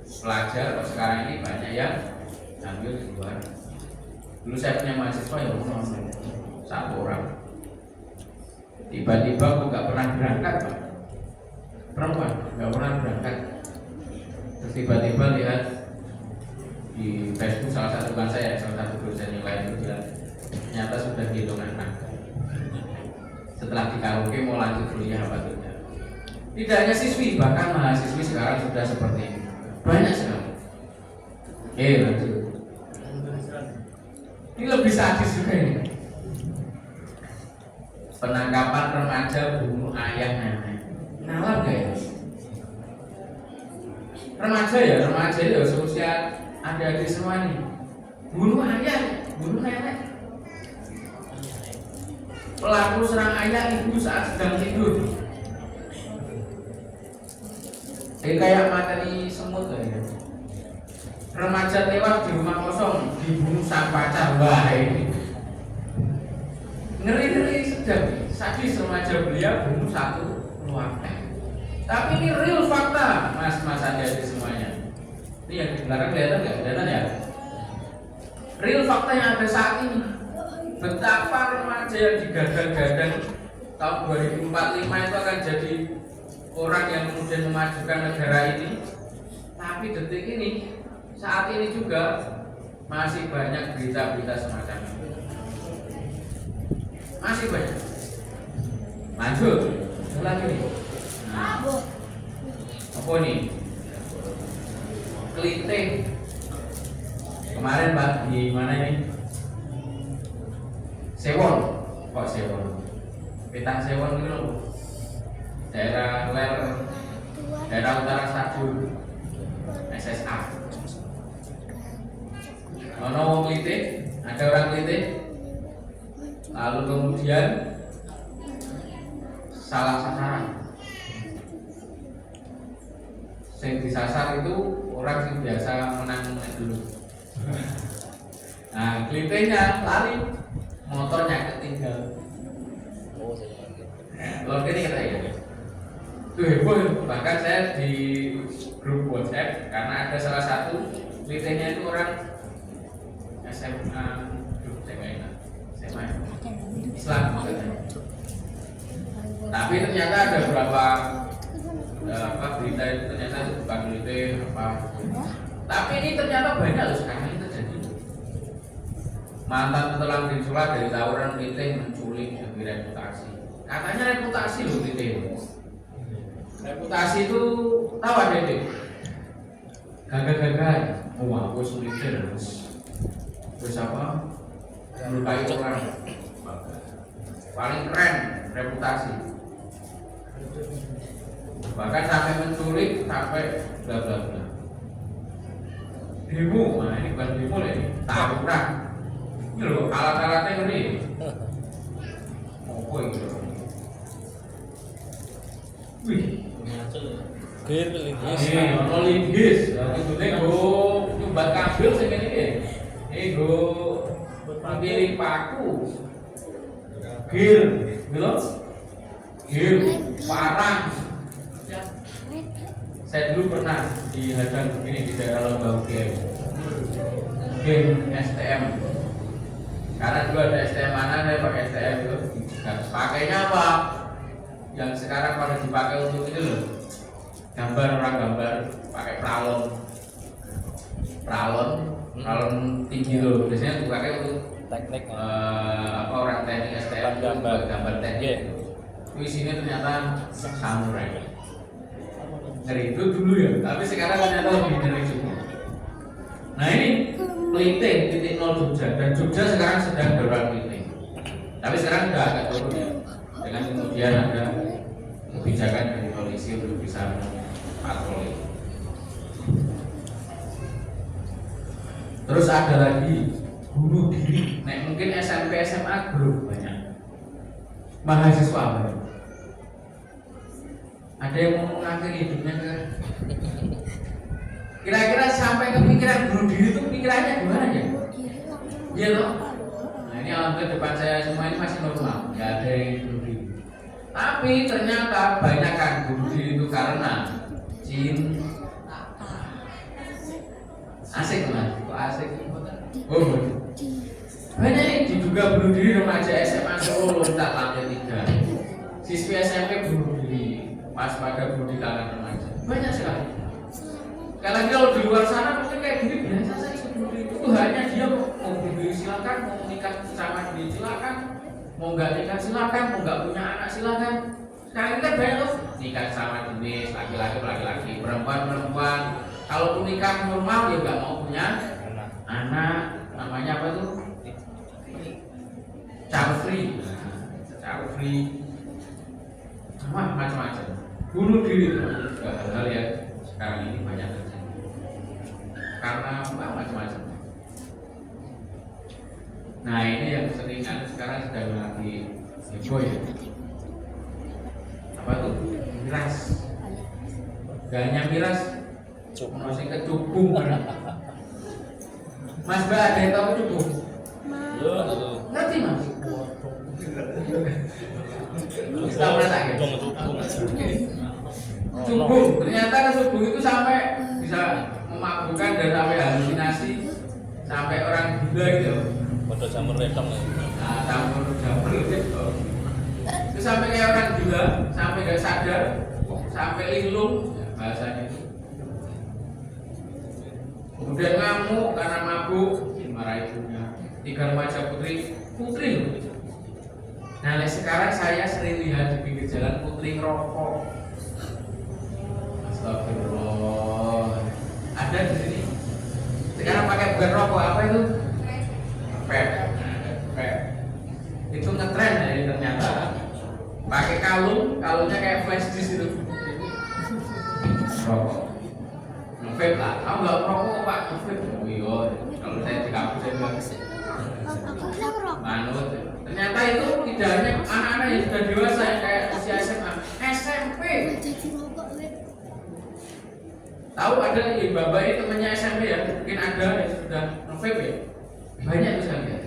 Pelajar sekarang ini banyak yang ambil di luar. Dulu saya punya mahasiswa yang satu orang. Tiba-tiba aku nggak pernah berangkat, Pak. Perempuan nggak pernah berangkat. Terus tiba-tiba lihat di Facebook salah satu teman saya, salah satu dosen yang lain itu bilang ternyata sudah dihitung anak. Setelah di karaoke mau lanjut kuliah apa tidak? Tidak hanya siswi, bahkan mahasiswi sekarang sudah seperti ini. Banyak sekali. Lanjut. Ini lebih sadis juga ini. Penangkapan remaja bunuh ayah nenek. Nalar gak ya? Remaja ya seusia adik-adik semua nih. Bunuh ayah, bunuh nenek. Pelaku serang ayah ibu saat sedang tidur. Kayak materi semut kayaknya. remaja tewas di rumah kosong dibunuh sang pacar. Wah ini ngeri-ngeri sedang, sadis remaja belia bunuh satu keluarga. Tapi ini real fakta, mas hati-hati semuanya. Ini yang di belakang kelihatan nggak? Kelihatan ya? Real fakta yang ada saat ini. Betapa remaja yang digadang-gadang tahun 2045 itu akan jadi orang yang kemudian memajukan negara ini. Tapi detik ini, saat ini juga masih banyak berita-berita semacam ini. Masih banyak. Lanjut, lagi nih. Nah, apa nih? Keliting. Kemarin Pak di mana ini? Sewon, kok Sewon? Petang Sewon itu loh. Daerah utara Stadion SSA. Ono keliting, ada orang keliting. Lalu kemudian salah sasaran. Yang disasar itu orang yang biasa menang dulu. Nah, kelitenya lari, motornya ketinggal. Lalu ini kata ya, itu heboh. Bahkan saya di grup WhatsApp karena ada salah satu kelitenya itu orang SMA, Islam maksudnya. Tapi ternyata ada beberapa berita itu ternyata itu bukan keliting apa. Tapi ini ternyata banyak loh sekarang ini terjadi. Mantan telah diculik dari tawuran keliting menculik demi reputasi. Katanya reputasi loh keliting. Reputasi itu tahu ada deh. Gagah-gagah, wah gue sulit terus apa? Melukai orang. Paling keren reputasi. Bahkan sampai menculik, sampai bla bla bla. Demo, nah ini bukan demo ini, tawuran. Ini loh, alat-alatnya ngeri. Apa itu? Wih, Gir linggis. ini ono linggis. Itu nih go nyumbat kabel segini ini. Ini go memilih paku. Gir, gitu? Gir, parang. Saya dulu pernah dihadang begini di daerah Lembang game STM. Karena dulu ada STM mana, saya pakai STM itu. Dan pakainya apa? Yang sekarang pada dipakai untuk itu loh. Orang gambar pakai pralon tinggi loh. Biasanya dipakai untuk Teknik. orang teknik STM gambar teknik. Di sini ternyata samurai. Ngeri itu dulu ya, tapi sekarang ternyata lebih ngeri juga. Nah ini keliting titik nol Jogja, dan Jogja sekarang sedang darurat keliting. Tapi sekarang sudah agak turun ya, dengan kemudian ada kebijakan dari polisi untuk bisa patroli. Terus ada lagi bunuh diri. Nah, mungkin SMP SMA belum banyak. Mahasiswa banyak. Ada yang mau mengakhiri hidupnya kan? Kira-kira sampai kepikiran bunuh diri itu pikirannya gimana ya? Iya loh. Nah ini alhamdulillah depan saya semua ini masih normal, nggak ada yang bunuh diri. Tapi ternyata banyak kan bunuh diri itu karena cinta. Asik kan? Kok asik? Oh, banyak yang diduga bunuh diri remaja SMA Solo tak lantai 3. Siswi SMP bunuh diri. Pas pada bunuh di kalangan remaja banyak sekali. Karena kalau di luar sana mungkin kayak gini biasa saja bunuh diri. Itu hanya dia mau bunuh diri silakan, mau nikah sama diri silakan, mau nggak nikah silakan, mau nggak punya anak silakan. Sekarang ini kan banyak tuh nikah sama jenis laki-laki, perempuan. Kalau nikah normal dia nggak mau punya anak, namanya apa tuh? Child free. Macam-macam. Bunuh diri itu hal-hal yang sekarang ini banyak terjadi karena macam-macam. Nah ini yang sering sekarang sedang lagi heboh ya. Apa tuh? Miras. Gak hanya miras, masih kecubung kan? Mas Mbak ada yang tahu cukup? Yo, itu. Ngerti Mas? Kita merasakan. Subuh, ternyata kan subuh itu sampai bisa memabukkan dan sampai halusinasi, sampai orang gila gitu. Pada jamur redong ya. Nah, jamur gitu. Itu sampai kayak orang gila, sampai gak sadar, sampai linglung ya, bahasanya itu. Kemudian ngamuk karena mabuk, marah ibunya. 3 remaja putri loh. Nah, sekarang saya sering lihat di pinggir jalan putri ngerokok. Astagfirullah. Ada di sini. Sekarang pakai bukan rokok apa itu? Vape. Itu ngetren ya ternyata. Pakai kalungnya kayak flash disk itu. Rokok. Vape lah. Kamu nggak rokok Pak? Vape. Oh iya. Kalau saya di kampus saya bilang manut. Ternyata itu tidak hanya anak-anak yang sudah dewasa yang kayak usia SMA, SMP. Tahu ada bapak ini temannya SMP ya, mungkin ada yang sudah vape ya. Banyak tuh saya lihat.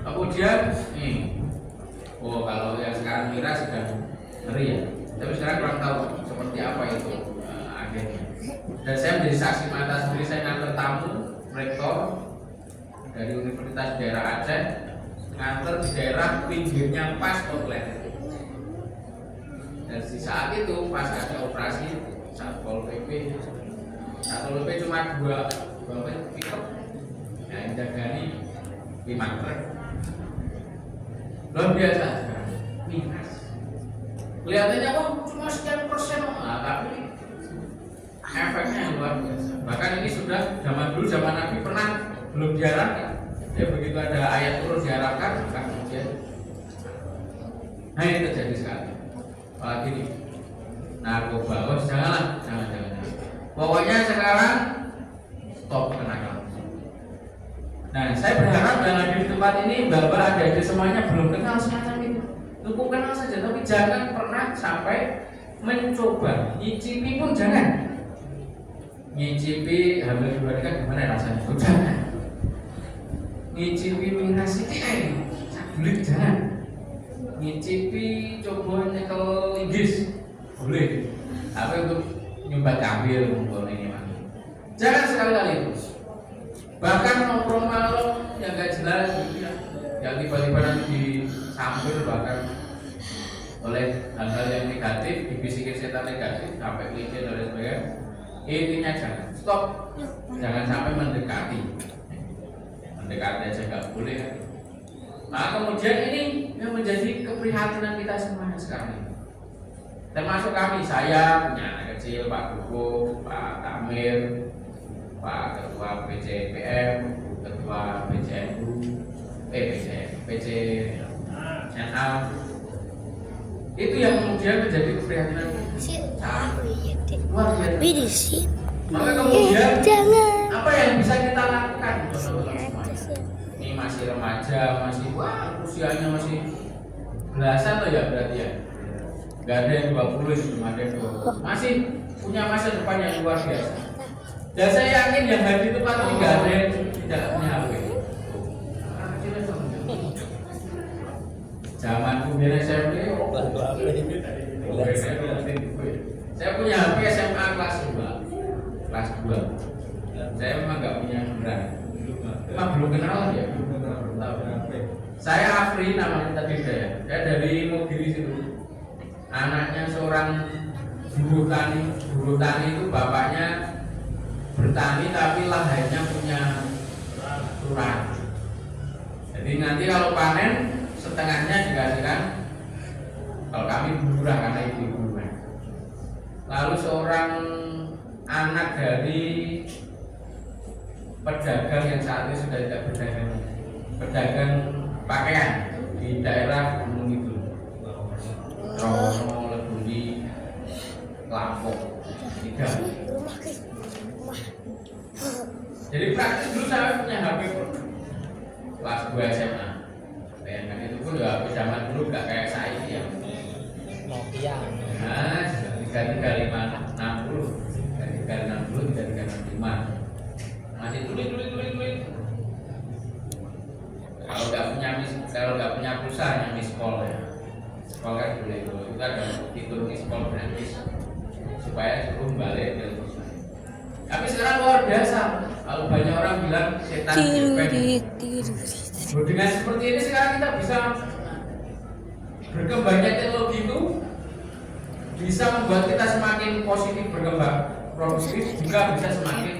Kemudian nih, kalau yang sekarang Mira sudah ngeri ya. Tapi sekarang kurang tahu seperti apa itu akhirnya. Dan saya menjadi saksi mata sendiri, saya nganter tamu rektor dari Universitas Daerah Aceh, nganter di daerah pinggirnya pas outlet. Dan di saat itu pas ada operasi Satpol PP cuma dua pickup yang jagani 5 truk. Luar biasa sekarang, minus. Kelihatannya kok cuma sekian persen, tapi efeknya luar biasa. Bahkan ini sudah zaman Nabi pernah belum diharapkan. Ya begitu ada ayat turun diharapkan, maka kemudian ini terjadi sekali. Apalagi ini narkoba, jangan. Pokoknya sekarang stop kenakalan. Nah, saya berharap dengan di tempat ini bapak ada semuanya belum kenal semacam itu. Cukup kenal saja, tapi jangan pernah sampai mencoba. Nyicipi pun jangan. Nyicipi hamil dibandingkan gimana rasanya? Jangan. Nyicipi minyak sithik sagulik jangan. Nyicipi coba nyekel inggris boleh. Tapi untuk nyumbat ambil ngumpul ini mah. Jangan sekali-kali itu. Bahkan nongkrong malam yang gak jelas gitu ya, yang tiba-tiba nanti disambil bahkan oleh hal-hal yang negatif, dibisikin setan negatif sampai klise dan lain sebagainya. Intinya jangan stop, jangan sampai mendekati aja nggak boleh. Nah kemudian ini yang menjadi keprihatinan kita semuanya sekarang ini. Termasuk kami, saya punya anak kecil, Pak Dukuh, Pak Tamir, Pak Ketua PCPM, Ketua PCNU, PCNA. Itu yang kemudian menjadi keprihatinan luar biasa. Maka kemudian apa yang bisa kita lakukan? Ini masih remaja, masih usianya masih belasan loh ya berarti ya. Gak ada yang 20, belum ada yang 20. Masih punya masa depan yang luar biasa. Dan saya yakin yang hadir itu pasti gak ada yang tidak punya HP. Zaman kuliah SMP, saya punya HP SMA kelas 2. Saya memang gak punya beneran. Memang belum kenal ya. Saya Afri namanya tadi saya dari Mogiri situ. Anaknya seorang buruh tani itu bapaknya bertani tapi lahannya punya lurah. Jadi nanti kalau panen setengahnya dikasihkan, kalau kami murah karena ibu-ibu. Lalu seorang anak dari pedagang yang saat ini sudah tidak berdagang, pedagang pakaian di daerah Gunung itu, Rono, Lebundi, Lampung, 3. Jadi praktis dulu saya punya HP kelas 2 SMA. Bayangkan itu pun ya zaman dulu gak kayak saya ya. Nokia. Nah, 3360, 3365. Masih tulis kita dapat dituruti sekolah gratis supaya suruh balik ke perusahaan. Tapi sekarang luar biasa. Kalau banyak orang bilang setan gepeng. Dengan seperti ini sekarang kita bisa berkembangnya teknologi itu bisa membuat kita semakin positif berkembang, produktif juga bisa semakin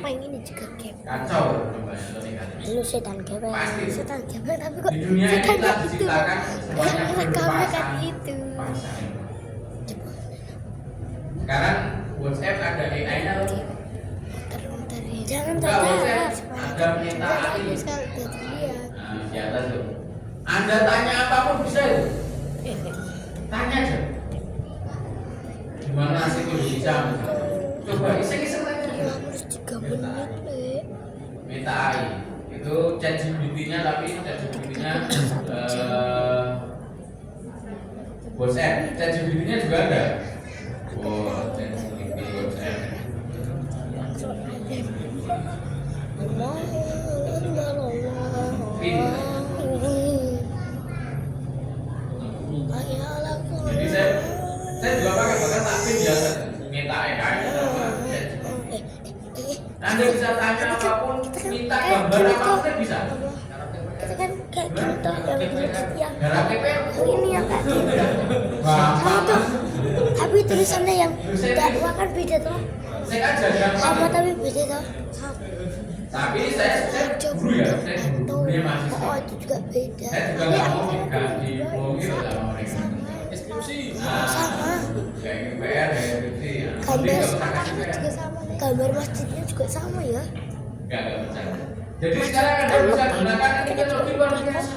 kacau berkembangnya atau negatif. Lu setan gepeng. Pasti. Setan gepeng tapi kok Di dunia ini setan telah gitu. diciptakan semuanya Rekamnya kan berpasang. itu. Sekarang WhatsApp ada AI-nya loh. Jangan Buka WhatsApp, tertawa. ada peta AI. Lihat. Nah, di atas tuh. Anda tanya apapun bisa itu. Tanya aja. Gimana nasib Indonesia? Coba iseng-iseng aja. Harus 3 menit, Le. Meta AI itu ChatGPT-nya tapi ChatGPT-nya WhatsApp. ChatGPT-nya juga ada. Wow, ChatGPT WhatsApp. Jadi saya juga pakai bahkan takbir biasa. Meta AI sama ChatGPT. Anda bisa tanya apapun, minta gambar apapun kan bisa. Kita kan kayak gitu yang Garap TP. ini yang kayak gitu. Sama tuh. Tapi tulisannya yang dakwah kan beda tuh. Saya aja Sama gampang. tapi beda tuh. Tapi saya guru ya, saya guru dia mahasiswa. Oh itu juga beda. Saya juga nggak mau diganti diplomir sama mereka. Skripsi. Nah, Sama. kayak GPR ya, skripsi. Gambar Enggak juga sama. Gambar masjidnya juga sama ya. percaya. Jadi sekarang Anda bisa gunakan teknologi luar biasa.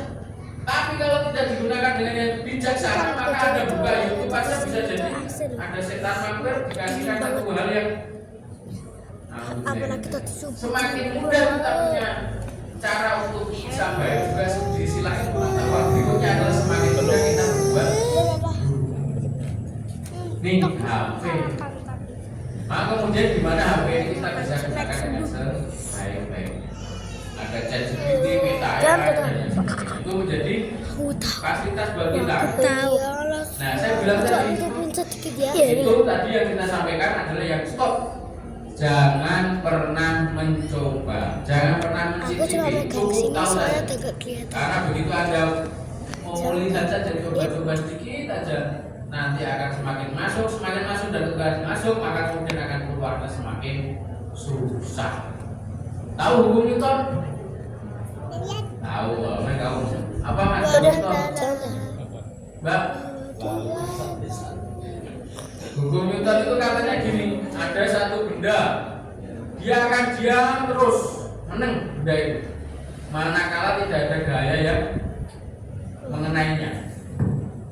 Tapi kalau tidak digunakan dengan yang bijaksana, maka Anda buka YouTube aja bisa jadi ada setan mampir dikasihkan satu hal yang Apalagi tadi subuh. semakin mudah kita punya cara untuk bisa baik juga di sisi lain pengetahuan berikutnya adalah semakin mudah kita membuat nih HP. Maka kemudian di mana HP ini kita bisa gunakan dengan sebaik-baik. Ada ChatGPT, Meta AI, itu menjadi fasilitas buat kita. Tahu. Nah, saya bilang tadi Itu pintar dikit ya. itu tadi yang kita sampaikan adalah yang stop. Jangan pernah mencoba, jangan pernah Aku cuma mencicipi megang itu sini tahu soalnya saja. agak kelihatan. Karena begitu Anda mau lihat saja coba-coba sedikit aja, nanti akan semakin masuk dan semakin masuk, maka kemudian akan keluarnya semakin susah. Tahu hukum Newton? Tahu, mana tahu? Apa mas? Newton? Mbak? Hukum Newton itu katanya gini, ada satu benda, dia akan diam terus, meneng benda itu, manakala tidak ada gaya yang mengenainya.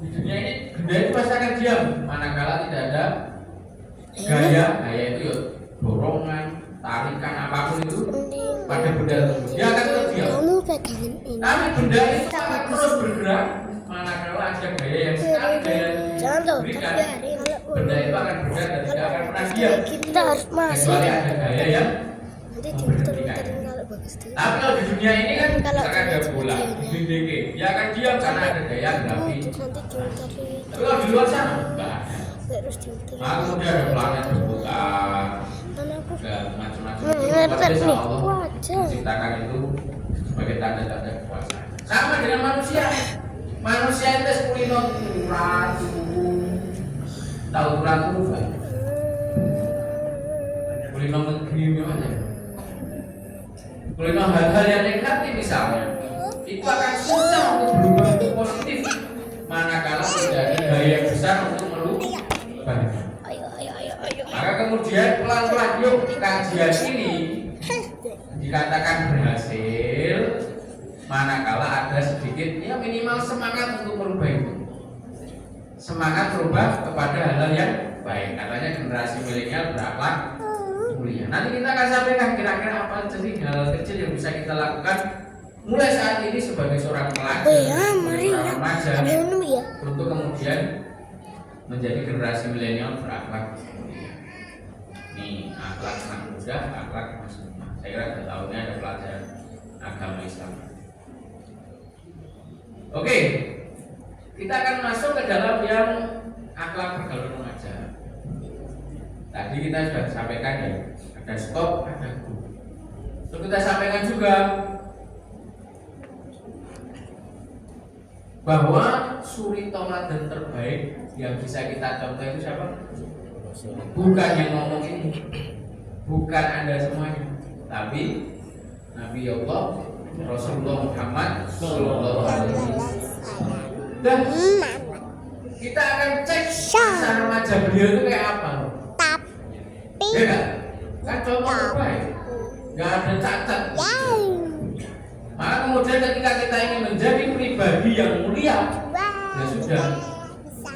Di dunia ini benda itu pasti akan diam, manakala tidak ada gaya itu ya dorongan, tarikan apapun itu pada benda tersebut, dia akan terus diam. Kamu pegangin ini. Tapi benda itu akan terus bergerak, manakala ada gaya yang sekali gaya Jangan tuh, diberikan, tapi hari benda itu akan bergerak dan tidak akan pernah diam kita harus masuk. kecuali ada gaya yang Nanti dimuter-muterin kalau bagus tuh. tapi kalau di dunia ini kan Kalau misalkan ada bola di DG, dia akan diam karena ada gaya grafi. Terus nanti dimuterin. Tapi kalau di luar sana enggak ada. Terus dimuterin. Maka kemudian ada planet berputar, Kan aku ada macam-macam. ngerti Luar biasa nih. Allah Wajah. menciptakan itu sebagai tanda-tanda kekuasaan. Sama dengan manusia. Manusia itu kulino turun, tahu turun kulino negeri aja. Kulino hal-hal yang negatif misalnya, itu akan susah untuk berubah menjadi positif. Manakala tidak ada gaya yang besar untuk merubah. Maka kemudian pelan-pelan yuk kajian ini dikatakan berhasil manakala ada sedikit ya minimal semangat untuk merubah itu, semangat berubah kepada hal-hal yang baik. Katanya generasi milenial berakhlak mulia. Nanti kita akan sampaikan kira-kira apa jadi hal kecil yang bisa kita lakukan mulai saat ini sebagai seorang pelajar, Oh ya, mari seorang ya. remaja, Ada minum ya. untuk kemudian menjadi generasi milenial berakhlak mulia. Nih, akhlak anak muda, akhlak mas muda. Saya kira sudah tahunnya ada pelajaran agama Islam. Oke, kita akan masuk ke dalam yang akhlak pergaulan remaja. Tadi kita sudah sampaikan ya, ada stop, ada go. Terus kita sampaikan juga bahwa suri tauladan terbaik yang bisa kita contoh itu siapa? Bukan yang ngomong ini, bukan Anda semuanya, tapi Nabi Allah Rasulullah Muhammad Sallallahu Alaihi Wasallam. Dan kita akan cek kisah remaja beliau itu kayak apa loh. Tapi Ya kan contoh terbaik, nggak ada cacat. Maka kemudian ketika kita ingin menjadi pribadi yang mulia, ya sudah,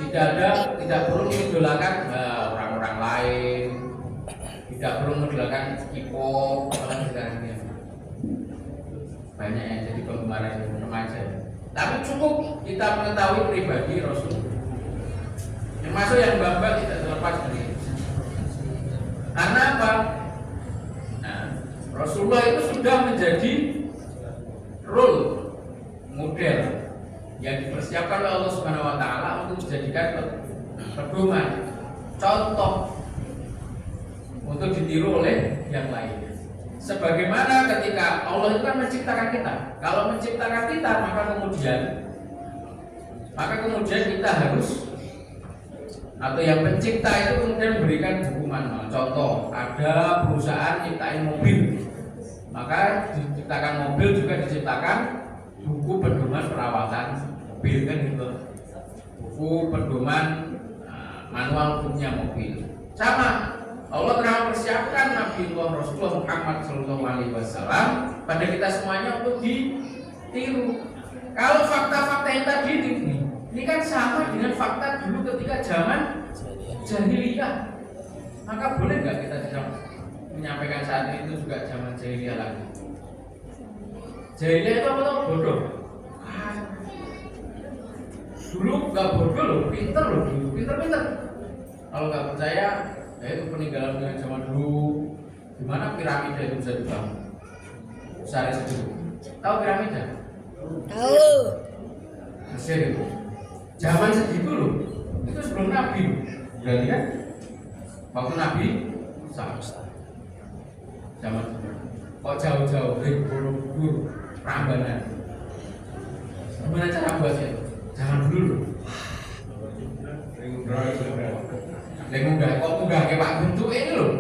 tidak perlu mengidolakan orang-orang lain, tidak perlu mengidolakan K-pop orang sekarang ini. Banyak yang jadi penggemar remaja. Tapi cukup kita mengetahui pribadi Rasul. Termasuk yang Bapak tidak terlepas dari itu. Karena apa? Nah, Rasulullah itu sudah menjadi role model yang dipersiapkan oleh Allah Subhanahu wa taala untuk dijadikan pedoman, contoh untuk ditiru oleh yang lain. Sebagaimana ketika Allah itu kan menciptakan kita. Kalau menciptakan kita, maka kemudian kita harus, atau yang pencipta itu kemudian memberikan hukuman. Contoh, ada perusahaan ciptain mobil, maka diciptakan mobil juga diciptakan buku pedoman perawatan mobil kan gitu, buku pedoman manual punya mobil. Sama, Allah telah mempersiapkan Nabi Rasulullah Muhammad Sallallahu Alaihi Wasallam pada kita semuanya untuk ditiru. Kalau fakta-fakta yang tadi ini kan sama dengan fakta dulu ketika zaman jahiliyah. Maka boleh nggak kita menyampaikan saat itu juga zaman jahiliyah lagi? Jahiliyah itu apa? Bodoh. Dulu nggak bodoh loh, pinter loh dulu, pinter. Kalau nggak percaya, ya itu peninggalan dengan zaman dulu. Gimana piramida itu bisa dibangun? Besar segitu. Tahu piramida? tahu. Mesir itu. Zaman segitu loh. Itu sebelum Nabi. Berarti kan? Waktu Nabi sama. Zaman kok jauh-jauh dari Borobudur, Prambanan. Gimana cara buatnya itu? Jangan dulu loh. Kok munggah ke Pak bentuk ini loh.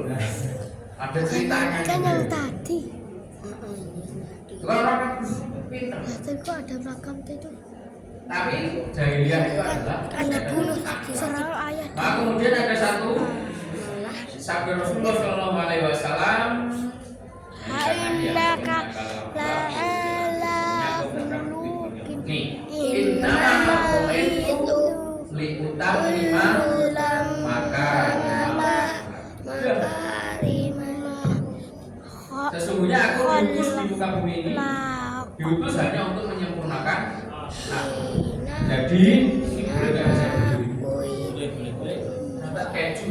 Ada ceritanya. Kan yang gitu. tadi. Kalau orang pinter. Tadi kok ada makam itu. Tapi jahiliyah itu adalah Ada bunuh serang ayat. maka kemudian ada satu sabda Rasulullah Shallallahu Alaihi Wasallam. Innaka la'ala khuluqin Nih, innama itu liutamima maka sesungguhnya aku diutus di muka bumi ini diutus hanya untuk menyempurnakan aku. Jadi ini boleh nggak saya berdiri? Nampak keju.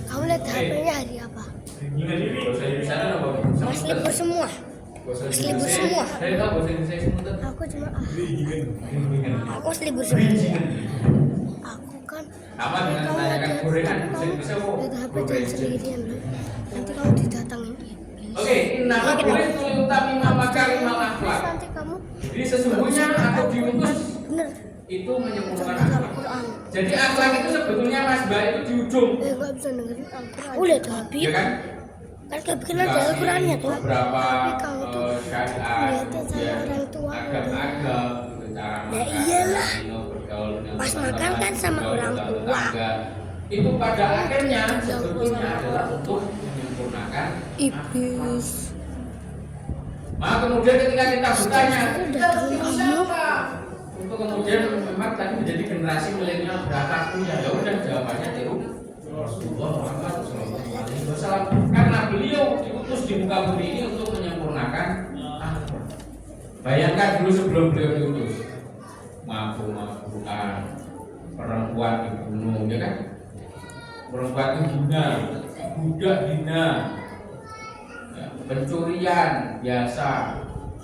Kamu lihat HP-nya hari apa? Bahasa Indonesia itu apa? Mas libur semua. Mas libur semua. Saya tahu bahasa Indonesia semua. Aku cuma aku libur semua. Aku kan Sama dengan menanyakan gorengan bahasa Indonesia apa? lihat HP jangan sendirian. Nanti kamu didatangin. Oke, innama bu'istu liutammima makarimal akhlak. Nanti kamu Jadi sesungguhnya aku diutus bener itu menyempurnakan dalam akhlak. Quran. Jadi akhlak itu sebetulnya Mas Mbak itu di ujung, Nggak bisa dengerin Al-Quran. Udah tuh Habib. ya kan? Kan gak bikin ada Al-Qurannya tuh. Beberapa Tapi kamu tuh syariat, lihatnya sama orang tua. agam-agam, cara Ya makan, iyalah. bergaul dengan Pas teman-teman, makan kan sama bergaul orang dengan tua. tetangga. Itu pada akhirnya sebetulnya adalah untuk menyempurnakan Iblis. Maka kemudian ketika kita bertanya, kita harus Udah tiru siapa? Untuk kemudian memang tadi menjadi generasi milenial berapa punya? Ya udah jawabannya tiru Rasulullah Muhammad SAW. Karena beliau diutus di muka bumi ini untuk menyempurnakan akhlak. Bayangkan dulu sebelum beliau diutus, mabuk-mabukan, perempuan dibunuh, ya kan? Perempuan itu hina, budak hina. Pencurian biasa.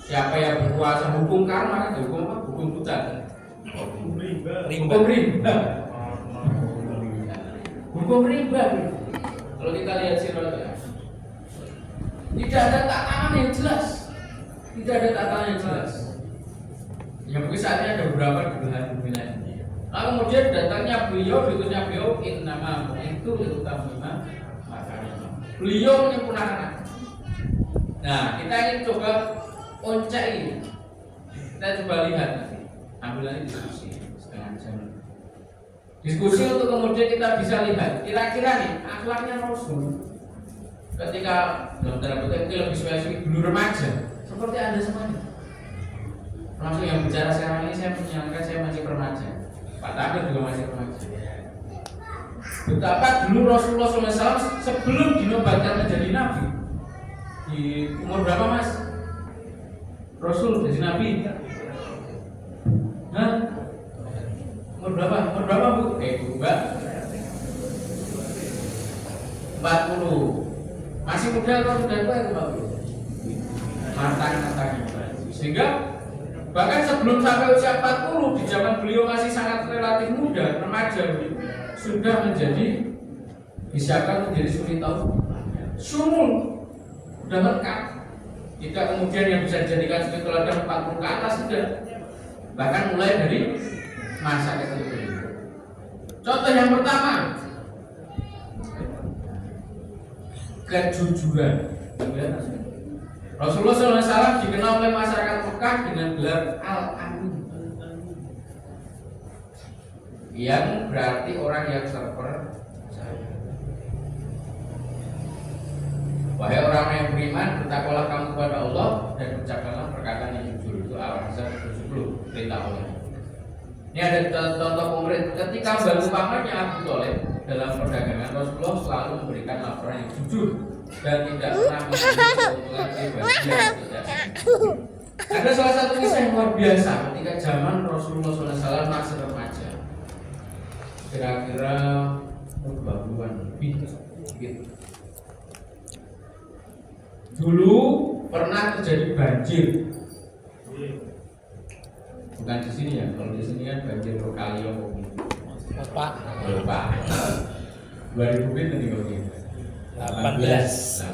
Siapa yang berkuasa hukum karma kan hukum apa? Hukum buta. Hukum riba. Hukum riba. Kalau kita lihat sirotnya, tidak ada tatanan yang jelas. Tidak ada tatanan yang jelas. Ya mungkin saat ini ada beberapa di belahan bumi lain. Lalu kemudian datangnya beliau, berikutnya beliau nama itu tamimah makanya. Beliau menyempurnakan. Nah, kita ingin coba oncek ini. Kita coba lihat nanti. Ambil lagi diskusi setengah jam. Diskusi untuk kemudian kita bisa lihat kira-kira nih akhlaknya Rasul ketika dalam tanda kutip lebih spesifik dulu remaja seperti Anda semuanya. Termasuk yang bicara sekarang ini saya menyangka saya masih remaja. Pak Takir juga masih remaja. Betapa dulu Rasulullah SAW sebelum dinobatkan menjadi nabi di umur berapa mas? Rasul jadi nabi? Hah? Umur berapa? Umur berapa bu? Bu mbak? 40. Masih muda atau sudah tua itu pak? Matang-matang. Sehingga bahkan sebelum sampai usia 40 di zaman beliau masih sangat relatif muda, remaja, sudah menjadi disiapkan menjadi suri tahu sumul, sudah lengkap. Tidak kemudian yang bisa dijadikan sebagai teladan 40 ke atas sudah. Bahkan mulai dari masa kecil. Contoh yang pertama, kejujuran. Rasulullah SAW dikenal oleh masyarakat Mekah dengan gelar Al-Amin, yang berarti orang yang terpercaya. Wahai orang yang beriman, bertakwalah kamu kepada Allah dan ucapkanlah perkataan yang jujur. Itu Al-Ahzab 70 perintah Allah. Ini ada contoh konkret ketika membantu pamannya Abu Thalib dalam perdagangan. Rasulullah selalu memberikan laporan yang jujur dan tidak pernah mengambil keuntungan pribadi yang tidak. Ada salah satu kisah yang luar biasa ketika zaman Rasulullah SAW masih remaja, kira-kira 20-an lebih gitu. Dulu pernah terjadi banjir. Bukan di sini ya, kalau di sini kan banjir Rokalio Pak. 2000 feet tadi kalau gitu. 18.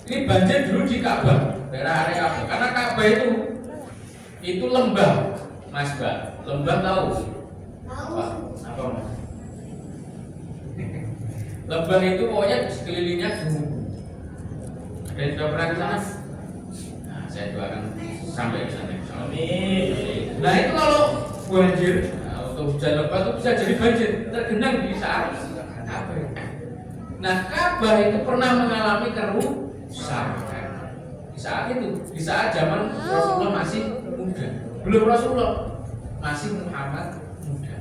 Ini banjir dulu di Ka'bah, daerah area Ka'bah. Karena Ka'bah itu lembah, Mas Mbak. Lembah tahu? Apa Mas? Lembah itu pokoknya di sekelilingnya gunung. Ada yang sudah pernah ke sana? Nah, saya doakan sampai ke sana. Nah itu kalau banjir atau hujan lebat itu bisa jadi banjir, tergenang di saat Ka'bah. Nah Ka'bah itu pernah mengalami kerusakan di saat itu, di saat zaman Rasulullah masih muda, belum Rasulullah, masih Muhammad muda.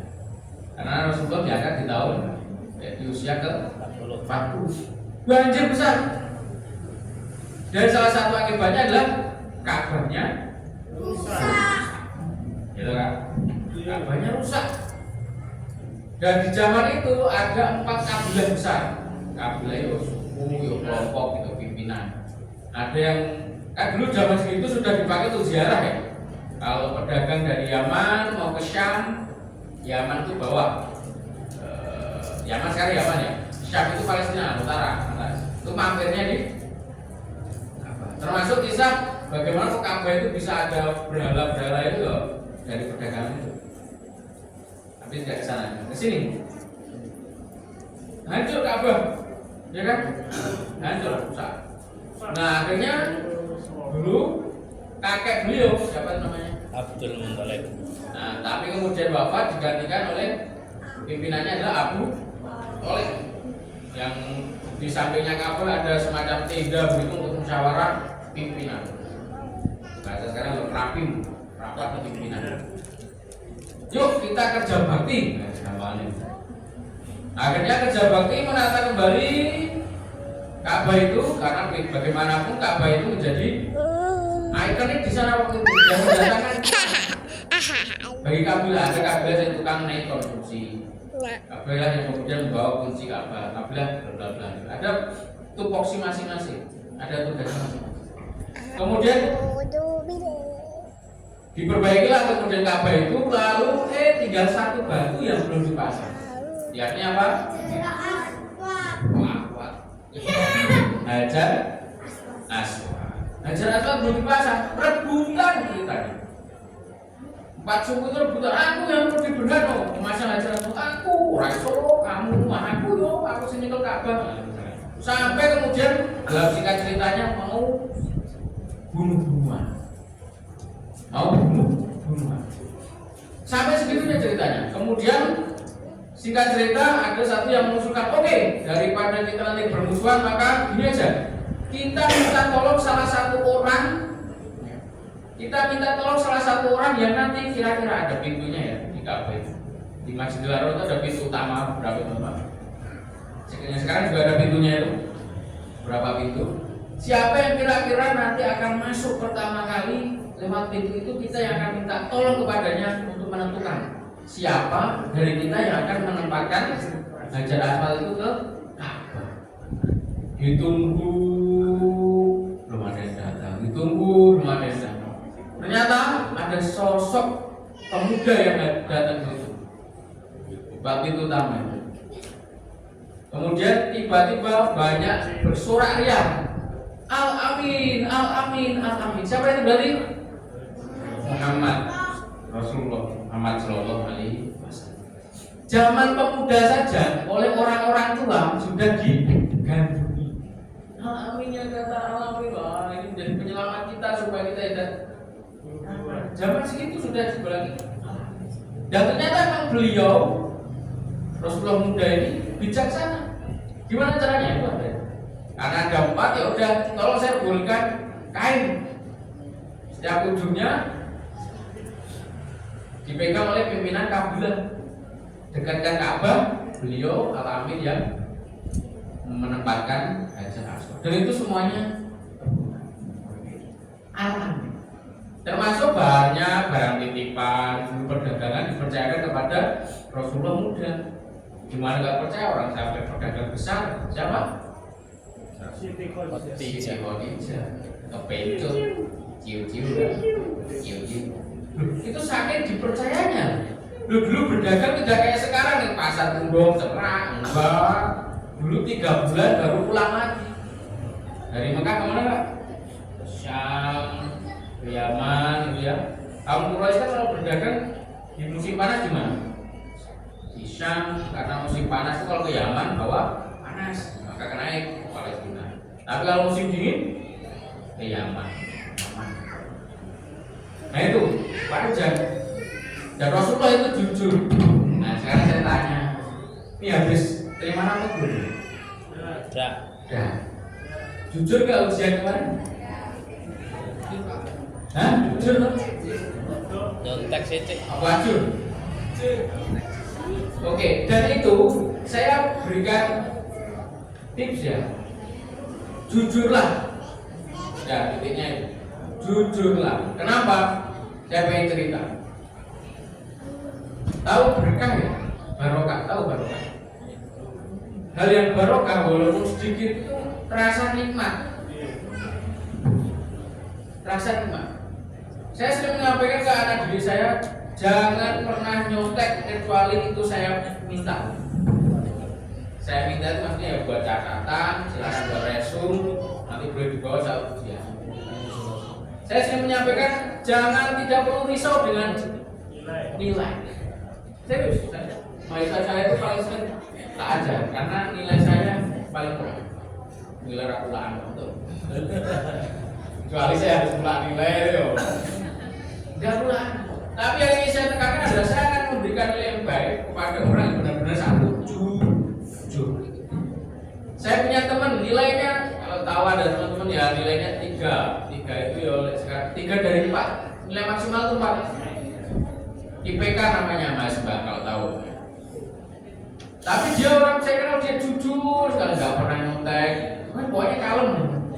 Karena Rasulullah diangkat di tahun di usia ke 40. Banjir besar. Dan salah satu akibatnya adalah Ka'bahnya rusak. Gitu kan? Ka'bahnya rusak. Dan di zaman itu ada 4 kabilah besar. Kabilah itu suku, kelompok, itu pimpinan. Ada yang kan dulu zaman segitu sudah dipakai untuk ziarah ya. Kalau pedagang dari Yaman mau ke Syam, Yaman itu bawa Yaman sekarang Yaman ya. Syam itu Palestina utara atas. Itu mampirnya di Ka'bah. Termasuk kisah bagaimana kok Ka'bah itu bisa ada berhala-berhala itu loh dari perdagangan itu. Tapi tidak ke sana, ke sini. Hancur Ka'bah, ya kan? Hancur, rusak. Nah akhirnya dulu kakek beliau siapa namanya? Abdul Muthalib. Nah tapi kemudian wafat digantikan oleh pimpinannya adalah Abu Thalib, yang di sampingnya Ka'bah ada semacam tenda begitu untuk musyawarah pimpinan. Bahasa sekarang rapim, rapat pimpinan. Yuk kita kerja bakti. Akhirnya kerja bakti menata kembali Ka'bah itu, karena bagaimanapun Ka'bah itu menjadi ikonik di sana waktu itu. Yang mendatangkan bagi kabilah, ada kabilah yang tukang naik konsumsi, kabilah yang kemudian membawa kunci Ka'bah, kabilah bla-bla-bla. Ada tupoksi masing-masing, ada tugasnya masing-masing. Kemudian Diperbaikilah kemudian Ka'bah itu, lalu tinggal satu batu yang belum dipasang. Yakni apa? Wah. Hajar Aswad. Hajar Aswad belum dipasang, rebutan ceritanya. 4 suku itu rebutan, aku yang lebih benar loh, memasang Hajar Aswad. Aku, Rasul, kamu, aku yo, aku sini ke Ka'bah. Sampai kemudian dalam singkat ceritanya mau bunuh-bunuhan. Sampai segitunya ceritanya. Kemudian singkat cerita ada satu yang mengusulkan, oke, daripada kita nanti bermusuhan maka gini aja, kita minta tolong salah satu orang yang nanti kira-kira ada pintunya ya di Ka'bah itu. Di Masjidil Haram itu ada pintu utama berapa itu Pak? Sekarang juga ada pintunya itu. Berapa pintu? Siapa yang kira-kira nanti akan masuk pertama kali lewat pintu itu, kita yang akan minta tolong kepadanya untuk menentukan siapa dari kita yang akan menempatkan Hajar Aswad itu ke Ka'bah. Ditunggu belum ada yang datang. Ternyata ada sosok pemuda yang datang itu buat pintu utama itu. Kemudian tiba-tiba banyak bersorak riang, Al-Amin. Siapa itu berarti? Muhammad Rasulullah Muhammad Sallallahu Alaihi Wasallam. Zaman pemuda saja oleh orang-orang tua sudah digandrungi. Al-Amin ya kata Al-Amin, wah ini menjadi penyelamat kita supaya kita tidak. Zaman segitu sudah dibilang. Dan ternyata memang beliau Rasulullah muda ini bijaksana. Gimana caranya itu ada? Karena ada 4 ya udah, tolong saya bolehkan kain. Setiap ujungnya dipegang oleh pimpinan kabilah. Dekatkan Ka'bah, beliau Al-Amin yang menempatkan Hajar Aswad. Dan itu semuanya Al-Amin. Termasuk banyak barang titipan, perdagangan dipercayakan kepada Rasulullah muda. Gimana nggak percaya orang sampai pedagang besar? Siapa? Siti Khadijah. Kepencut, ciu-ciu. Itu saking dipercayanya. Dulu berdagang tidak kayak sekarang nih, pasar Tembong cerah, enggak. Dulu 3 bulan baru pulang lagi. Dari Mekah kemana Pak? Syam, ke Yaman, gitu ya. Kaum Quraisy kan kalau berdagang di musim panas gimana? Di Syam, karena musim panas itu kalau ke Yaman bawa panas, maka naik ke Palestina. Tapi kalau musim dingin ke Yaman, aman. Nah itu wajar. Dan Rasulullah itu jujur. Nah sekarang saya tanya, ini habis terima nama belum? Dah. Jujur gak ujian kemarin? Hah? Jujur loh? Nyontek sih. Wajur. Oke, dan itu saya berikan tips ya. Jujurlah. Ya, titiknya itu. Jujurlah. Kenapa? Saya pengen cerita. Tahu berkah ya? Barokah, tahu barokah? Hal yang barokah walaupun sedikit itu terasa nikmat. Terasa nikmat. Saya sering menyampaikan ke anak didik saya, jangan pernah nyontek kecuali itu saya minta. Saya minta itu maksudnya ya buat catatan, silakan buat resume, nanti boleh dibawa saat ujian. Saya sering menyampaikan jangan tidak perlu risau dengan nilai. Serius, mahasiswa saya itu paling sering tak ajar karena nilai saya paling kurang. Nilai rakulaan betul. Kecuali saya harus pulang nilai yo. Enggak pulang. Tapi yang ingin saya tekankan adalah saya akan memberikan nilai yang baik kepada orang yang benar-benar satu jujur. Saya punya teman nilainya kalau tahu ada teman-teman ya nilainya 3 itu ya sekarang 3 dari 4. Nilai maksimal itu 4. IPK namanya Mas Mbak kalau tahu. Tapi dia orang saya kenal dia jujur sekali, nggak pernah nyontek. Pokoknya kalem.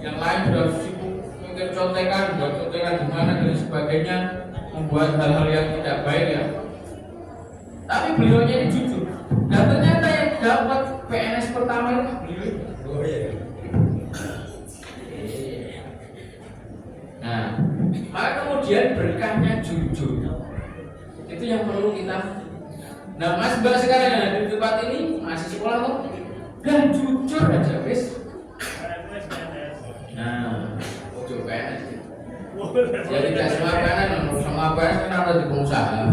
Yang lain sudah sibuk mikir contekan, buat contekan gimana dan sebagainya, membuat hal-hal yang tidak baik ya. Tapi beliaunya ini jujur. Dan ternyata yang dapat PNS pertama itu beliau. Nah, maka kemudian berkahnya jujur Nah mas mbak sekarang yang ada di tempat ini masih sekolah kok, dan jujur aja wis. Nah, ojo PNS. Ya tidak semua PNS, semua PNS kan harus di pengusaha.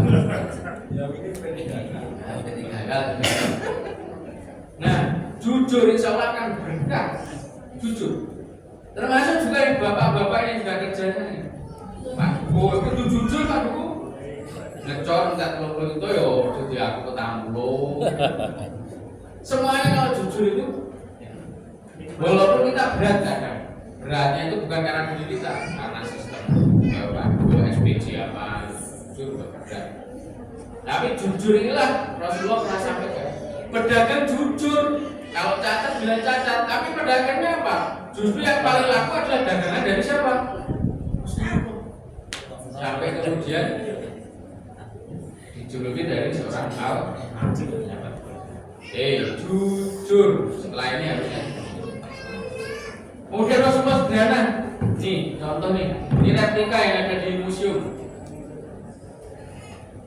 Nah, jujur insya Allah akan berkah. Jujur. Termasuk juga yang bapak-bapak yang sudah kerjanya nih. Pak Duko itu jujur Pak Duko. Ngecor minta 30 itu ya jadi aku ketambulo. Semuanya kalau jujur itu, walaupun kita berat kan, beratnya itu bukan karena diri kita, karena sistem SPJ apa, jujur berat. Tapi jujur inilah Rasulullah pernah sampaikan. Pedagang jujur, kalau cacat bilang cacat, tapi pedagangnya apa? Justru yang paling laku adalah dagangan dari siapa? Sampai kemudian dijuluki dari seorang jujur. Setelah ini harusnya. Kemudian Rasulullah sederhana. Nih, contoh nih, ini replika yang ada di museum.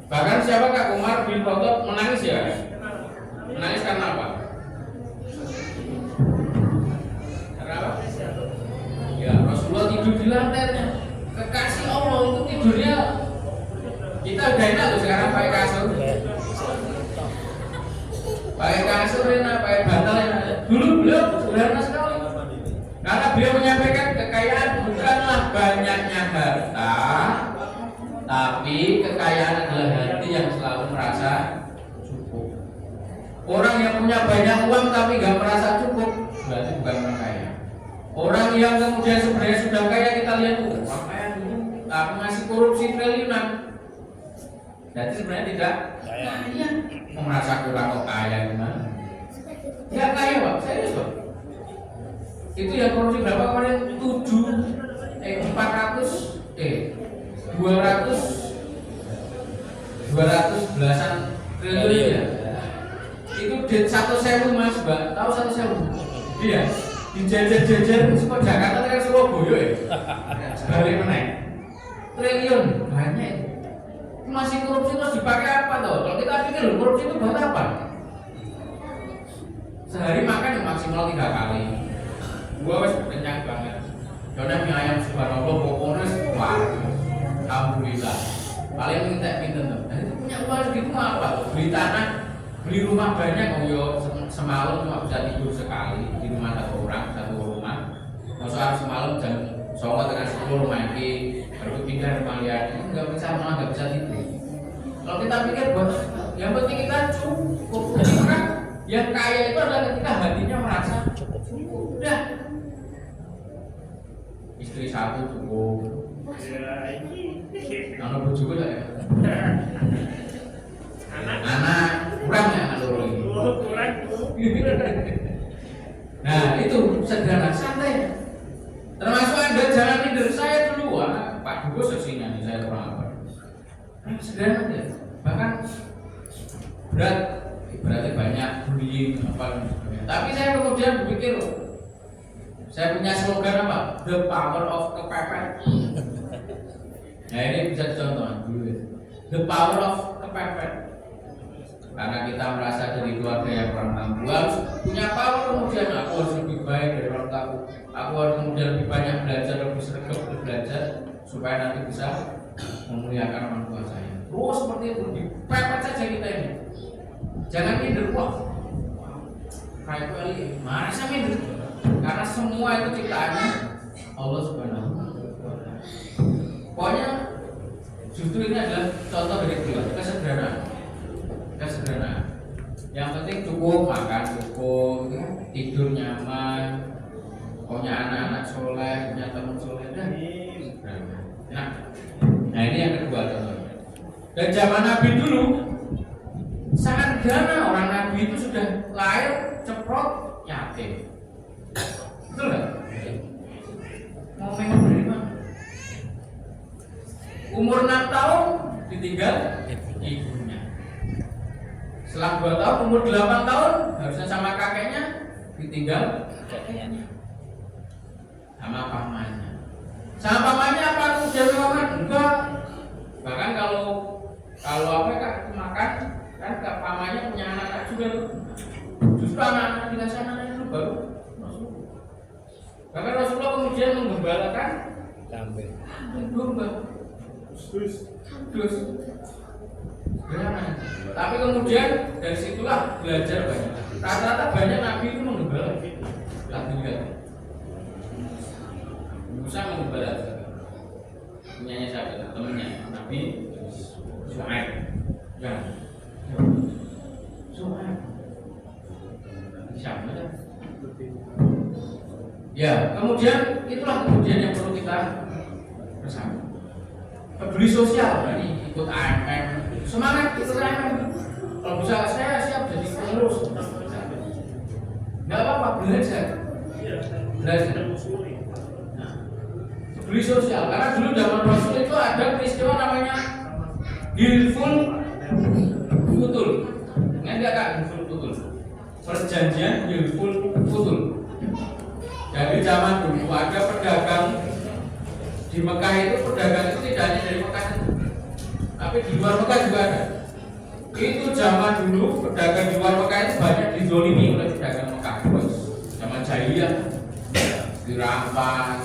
Bahkan siapa Kak Umar bin Khattab menangis ya? Menangis karena apa? Karena apa? Ya Rasulullah tidur di lantainya. Kekasih Allah itu tidurnya, kita udah enak loh sekarang pakai kasur. Pakai kasur enak, pakai bantal enak. Dulu beliau sederhana sekali. Karena beliau menyampaikan kekayaan bukanlah banyaknya harta, tapi kekayaan adalah hati yang selalu merasa cukup. Orang yang punya banyak uang tapi nggak merasa cukup, berarti bukan orang kaya. Orang yang kemudian sebenarnya sudah kaya, kita lihat orang kaya dulu, tapi masih korupsi triliunan, berarti sebenarnya tidak kaya. Merasa kurang kok kaya gimana? Ya kaya Pak, serius Pak. Itu yang korupsi berapa kemarin? 200 belasan triliun ya. Itu di 1.000 Mas, Mbak. Tahu 1.000? Iya. Dijajar-jajar kok Jakarta kan Surabaya ya. Sekali meneh. Triliun banyak itu. Masih korupsi terus dipakai apa toh? Kalau kita pikir korupsi itu buat apa? Sehari makan yang maksimal 3 kali. Gua wes kenyang banget. Karena mie ayam subhanallah pokoknya wah. Alhamdulillah. Paling minta pinten tuh. Nah, itu punya uang segitu apa? Beli tanah, beli rumah banyak. Oh yo semalam cuma bisa tidur sekali di rumah satu rumah. Masa harus semalam jam 9:30 rumah ini baru pindah rumah lihat. Nggak bisa malah nggak bisa tidur. Kalau kita pikir buat yang penting kita cukup. Karena yang kaya itu adalah ketika hatinya merasa cukup. Udah. Istri 1 cukup. Anak bojo juga ya. Anak kurang ya anak loro ini. Kurang. Nah, itu sederhana santai. Termasuk Anda jangan tidur saya dulu, Pak Duko sesinya saya kurang apa. Sederhana aja. Bahkan berat, berarti banyak bullying apa. Tapi saya kemudian berpikir, saya punya slogan apa? The power of kepepet. Nah ini bisa dicontoh dulu ya. The power of kepepet. Karena kita merasa dari keluarga yang kurang mampu, harus punya power kemudian aku harus lebih baik dari orang tua. Aku harus kemudian lebih banyak belajar, lebih sergap belajar supaya nanti bisa memuliakan orang tua saya. Terus seperti itu dipepet saja kita ini. Jangan minder, wah kayak kali masa minder. Karena semua itu ciptaannya Allah Subhanahu wa Ta'ala. Pokoknya justru ini adalah contoh dari beliau, kesederhanaan. Yang penting cukup makan cukup, tidur nyaman, punya anak-anak soleh, punya teman soleh dan nah ini yang kedua contohnya. Dan zaman Nabi dulu sangat sederhana, orang Nabi itu sudah lahir ceprot yatim. Betul nggak? Mau memang dari mana? Umur 6 tahun ditinggal ibunya. Setelah 2 tahun, umur 8 tahun harusnya sama kakeknya, ditinggal kakeknya. Sama pamannya. Sama pamannya apa kemudian paman? Enggak. Bahkan kalau apa Kak makan kan pamannya punya anak-anak juga tuh. Justru anak-anak dikasih anak itu baru Rasulullah. Bahkan Rasulullah kemudian menggembalakan kambing. domba. Terus tapi kemudian dari situlah belajar banyak. Rata-rata banyak nabi itu menggembala. Alhamdulillah. Musa menggembala. Punyanya siapa? Temennya Nabi Shu'aib. Ya. Shu'aib. Siapa? Ya, kemudian itulah kemudian yang perlu kita bersama. Peduli sosial, berani ikut AMM. Semangat ikut AMM. Kalau bisa saya siap jadi pengurus. Nggak apa-apa, belajar. Nah, peduli sosial. Karena dulu zaman Rasul itu ada peristiwa namanya Hilful Futul. Nggak kak Hilful Futul. Perjanjian Hilful Futul. Dari zaman dulu ada pedagang di Mekah itu, pedagang itu tidak hanya dari Mekah, tapi di luar Mekah juga ada. Itu zaman dulu pedagang di luar Mekah itu banyak dizolimi oleh pedagang Mekah. Zaman jahiliyah dirampas,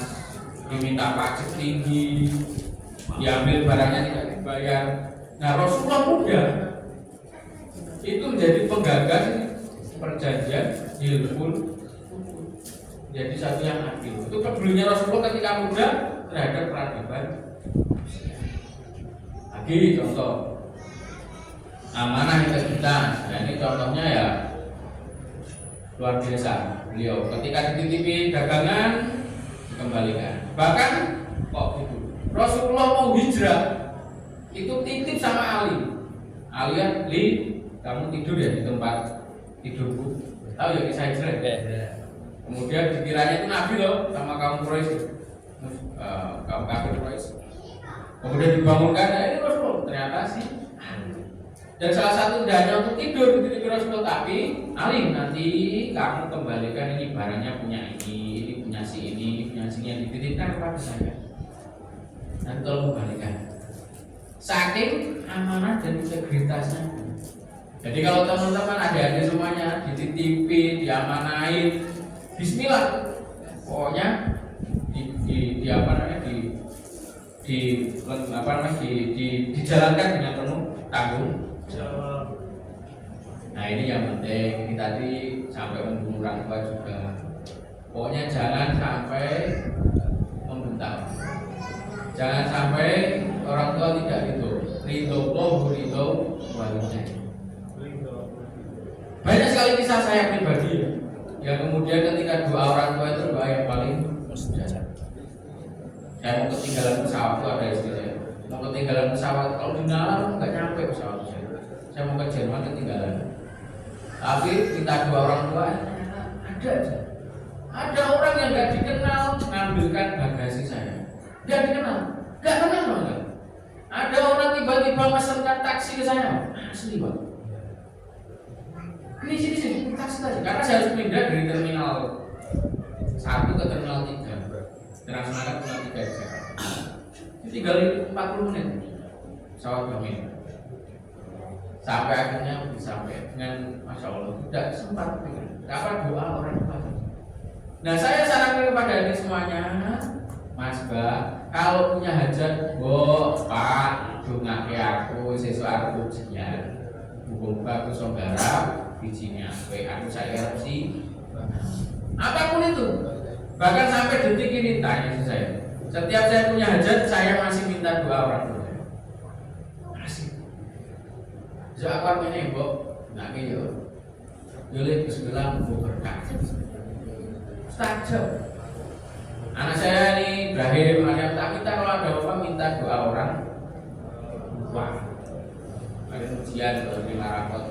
diminta pajak tinggi, diambil barangnya tidak dibayar. Nah Rasulullah muda itu menjadi penggagas perjanjian Hilful, jadi satu yang adil. Itu pedulinya Rasulullah ketika muda terhadap peradaban. Lagi contoh amanah yang kita. Nah ini contohnya ya luar biasa. Beliau ketika dititipi dagangan dikembalikan. Bahkan kok gitu. Rasulullah mau hijrah itu titip sama Ali. Alian Li, kamu tidur ya di tempat tidurku. Tahu ya kisah hijrah? Kemudian dikiranya itu Nabi loh sama kaum Quraisy, kaum kafir Quraisy. Kemudian dibangunkan, ini Rasul, ternyata sih. Dan salah satu tidak hanya untuk tidur di Rasul, tapi Ali nanti kamu kembalikan ini barangnya punya ini punya si ini punya si yang dititipkan kepada saya. Nanti tolong kembalikan. Saking amanah dan integritasnya. Jadi kalau teman-teman adik-adik semuanya dititipi, diamanain, Bismillah, pokoknya dijalankan dengan penuh tanggung jawab. Nah ini yang penting. Ini tadi sampai membunuh orang tua juga. Pokoknya jangan sampai membentak. Jangan sampai orang tua tidak ridho walidain. Banyak sekali kisah saya pribadi ya. Yang kemudian ketika doa orang tua itu doa yang paling mustajab. Saya mau ketinggalan pesawat itu ada istri saya. Mau ketinggalan pesawat, kalau di dalam nggak nyampe pesawat saya. Saya mau ke Jerman ketinggalan. Tapi minta doa orang tua ada aja. Ada orang yang nggak dikenal mengambilkan bagasi saya. Nggak dikenal, nggak kenal banget. Ada orang tiba-tiba mesenkan taksi ke saya, asli banget. Ini sini taksi tadi, karena saya harus pindah dari terminal 1 ke terminal 3. Transmart terminal 3 di Jakarta. Tinggal 40 menit pesawat kami. Sampai akhirnya sampai dengan Masya Allah tidak sempat pikir. Kapan doa orang tua? Nah saya sarankan kepada ini semuanya, Mas Ba, kalau punya hajat, Pak, dongake aku sesuk arep ujian. Hubung bagus saudara, bijinya aku saya sih. Apapun itu. Bahkan sampai detik ini tanya saya. Setiap saya punya hajat, saya masih minta doa orang tua. Masih. Jawab ini, Bu. Nak yo. Boleh bismillah mau berkah. Stajab. Anak saya ini Ibrahim, Maryam, tak minta kalau ada apa minta doa orang tua. Ada ujian atau di marakot.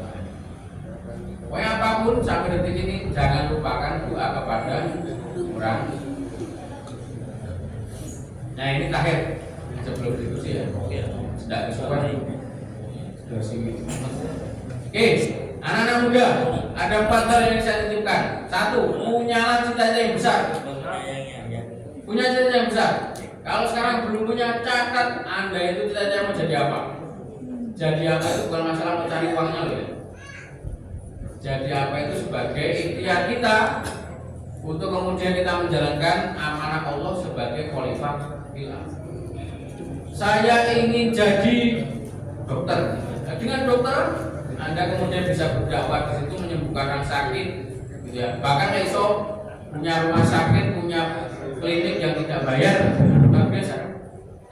Pokoknya apapun sampai detik ini jangan lupakan doa kepada orang. Nah ini terakhir sebelum diskusi ya. Sudah disukai. Oke, anak-anak muda, ada 4 hal yang saya titipkan. 1, punyalah cita-cita yang besar. Punya cita-cita yang besar. Kalau sekarang belum punya, catat Anda itu cita-cita mau jadi apa. jadi apa itu bukan masalah mencari uangnya loh ya. Jadi apa itu sebagai ikhtiar kita untuk kemudian kita menjalankan amanah Allah sebagai khalifah fil ardh. Saya ingin jadi dokter. Nah, dengan dokter Anda kemudian bisa berdakwah di situ menyembuhkan orang sakit, gitu ya. Bahkan besok punya rumah sakit, punya klinik yang tidak bayar, luar biasa.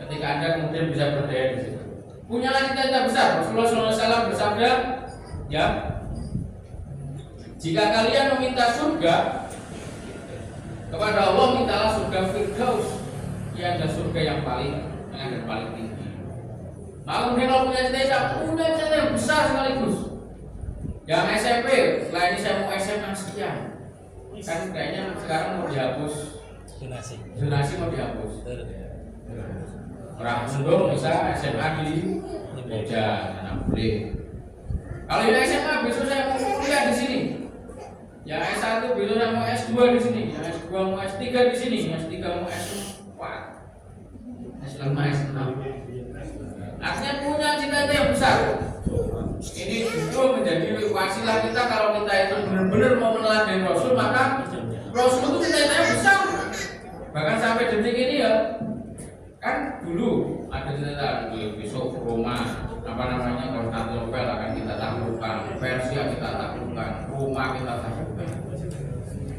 Ketika Anda kemudian bisa berdaya di situ, punya cita-cita besar. Rasulullah SAW bersabda, ya, jika kalian meminta surga kepada Allah, mintalah surga Firdaus, yang adalah surga yang paling tinggi. Maka kemudian kalau punya cita-cita yang besar sekaligus, yang SMP, setelah ini saya mau SMA sekian, kan kayaknya sekarang mau dihapus zonasi mau dihapus. Orang Sundong bisa SMA di Medan, boleh. Kalau yang SMA besok saya mau kuliah di sini, yang S1 besok saya mau S2 di sini, yang S2 mau S3 di sini, yang S3 mau S4, S5, S6. Artinya punya cita-cita yang besar. Ini justru menjadi wasilah kita kalau kita itu benar-benar mau meneladani Rasul, maka Rasul itu cita-citanya besar. Bahkan sampai detik ini ya, kan dulu ada cita-cita besok Roma, apa namanya, Konstantinopel akan kita taklukkan, Persia kita taklukkan, Roma kita taklukkan.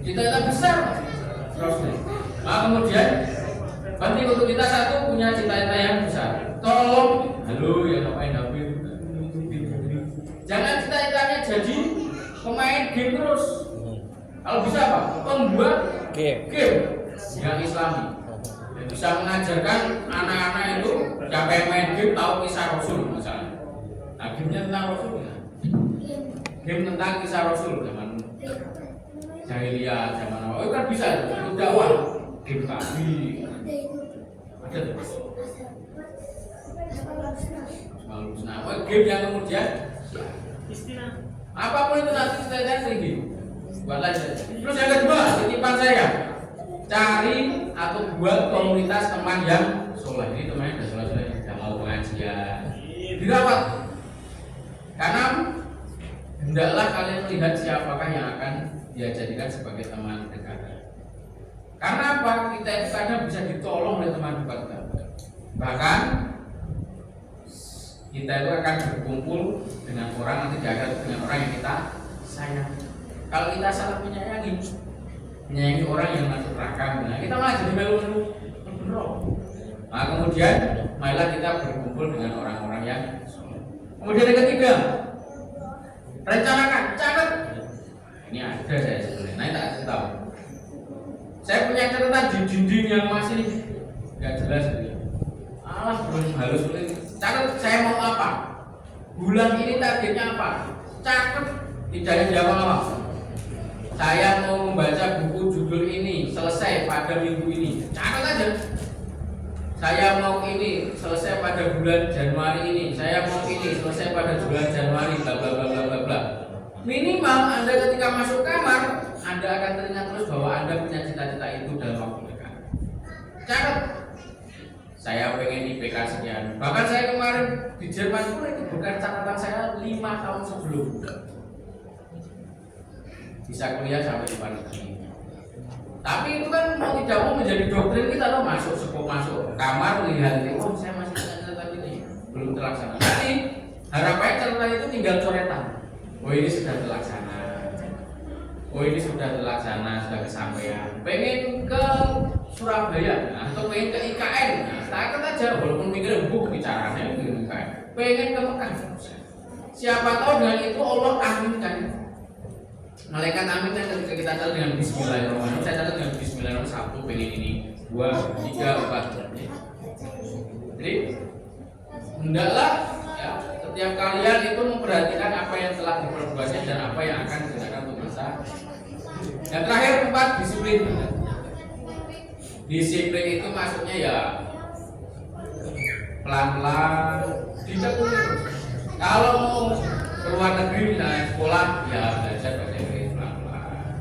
Cita-cita besar Rasul. Nah kemudian penting untuk kita satu punya cita-cita yang besar. Tolong, halo ya ngapain HP? Jangan cita-citanya jadi pemain game terus. Kalau bisa apa? Pembuat game yang Islami. Yang bisa mengajarkan anak-anak itu siapa yang main game tahu kisah Rasul misalnya. Nah, gamenya tentang Rasul ya. Game tentang kisah Rasul zaman jahiliyah, zaman awal. Itu kan bisa itu dakwah. Game tadi ada terus. Nah, game yang kemudian apapun itu nanti kita tinggi buat aja. Terus yang kedua, titipan saya cari atau buat komunitas teman yang soleh. Ini temannya sudah soleh, sudah mau pengajian, dirawat. Karena hendaklah kalian melihat siapakah yang akan dia jadikan sebagai teman dekat. Karena apa? Kita itu kadang bisa ditolong oleh teman dekat kita. Bahkan kita itu akan berkumpul dengan orang, nanti jaga dengan orang yang kita sayang. Kalau kita salah menyayangi orang yang masuk neraka, nah kita malah jadi melu. Nah kemudian malah kita berkumpul dengan orang-orang yang soleh. Kemudian yang ketiga, rencanakan, catat. Ini ada saya sebenarnya, nah tak kasih tahu. Saya punya catatan di dinding yang masih nggak jelas gitu. Belum halus ini. Catat saya mau apa? Bulan ini targetnya apa? Catat, tidak jawab apa. Saya mau membaca buku judul ini selesai pada minggu ini. Catat aja. Saya mau ini selesai pada bulan Januari ini. Saya mau ini selesai pada bulan Januari. Bla bla bla bla bla bla. Minimal Anda ketika masuk kamar, Anda akan teringat terus bahwa Anda punya cita-cita itu dalam waktu dekat. Catat. Saya pengen IPK sekian. Bahkan saya kemarin di Jerman pun itu bukan catatan saya 5 tahun sebelum. Bisa kuliah sampai di luar negeri. Tapi itu kan mau tidak mau menjadi doktrin kita loh, masuk kamar melihat itu, oh saya masih catatan ini belum terlaksana. Tapi harapannya catatan itu tinggal coretan. Oh ini sudah terlaksana. Oh ini sudah terlaksana, sudah kesampaian. Pengen ke Surabaya, atau pengen ke IKN, takut aja walaupun mikir bicaranya itu IKN. Pengen ke Mekah. Siapa tahu dengan itu Allah aminkan. Malaikat amin kan ketika kita catat dengan Bismillahirrahmanirrahim. Saya catat dengan Bismillahirrahmanirrahim 1 pengen ini, 2, 3, 4. Jadi hendaklah ya, setiap kalian itu memperhatikan apa yang telah diperbuatnya dan apa yang akan digunakan untuk masa. Yang terakhir 4, disiplin. Disiplin itu maksudnya ya pelan-pelan, ditekuni terus. Kalau mau keluar negeri misalnya sekolah, ya belajar bahasa Inggris pelan-pelan.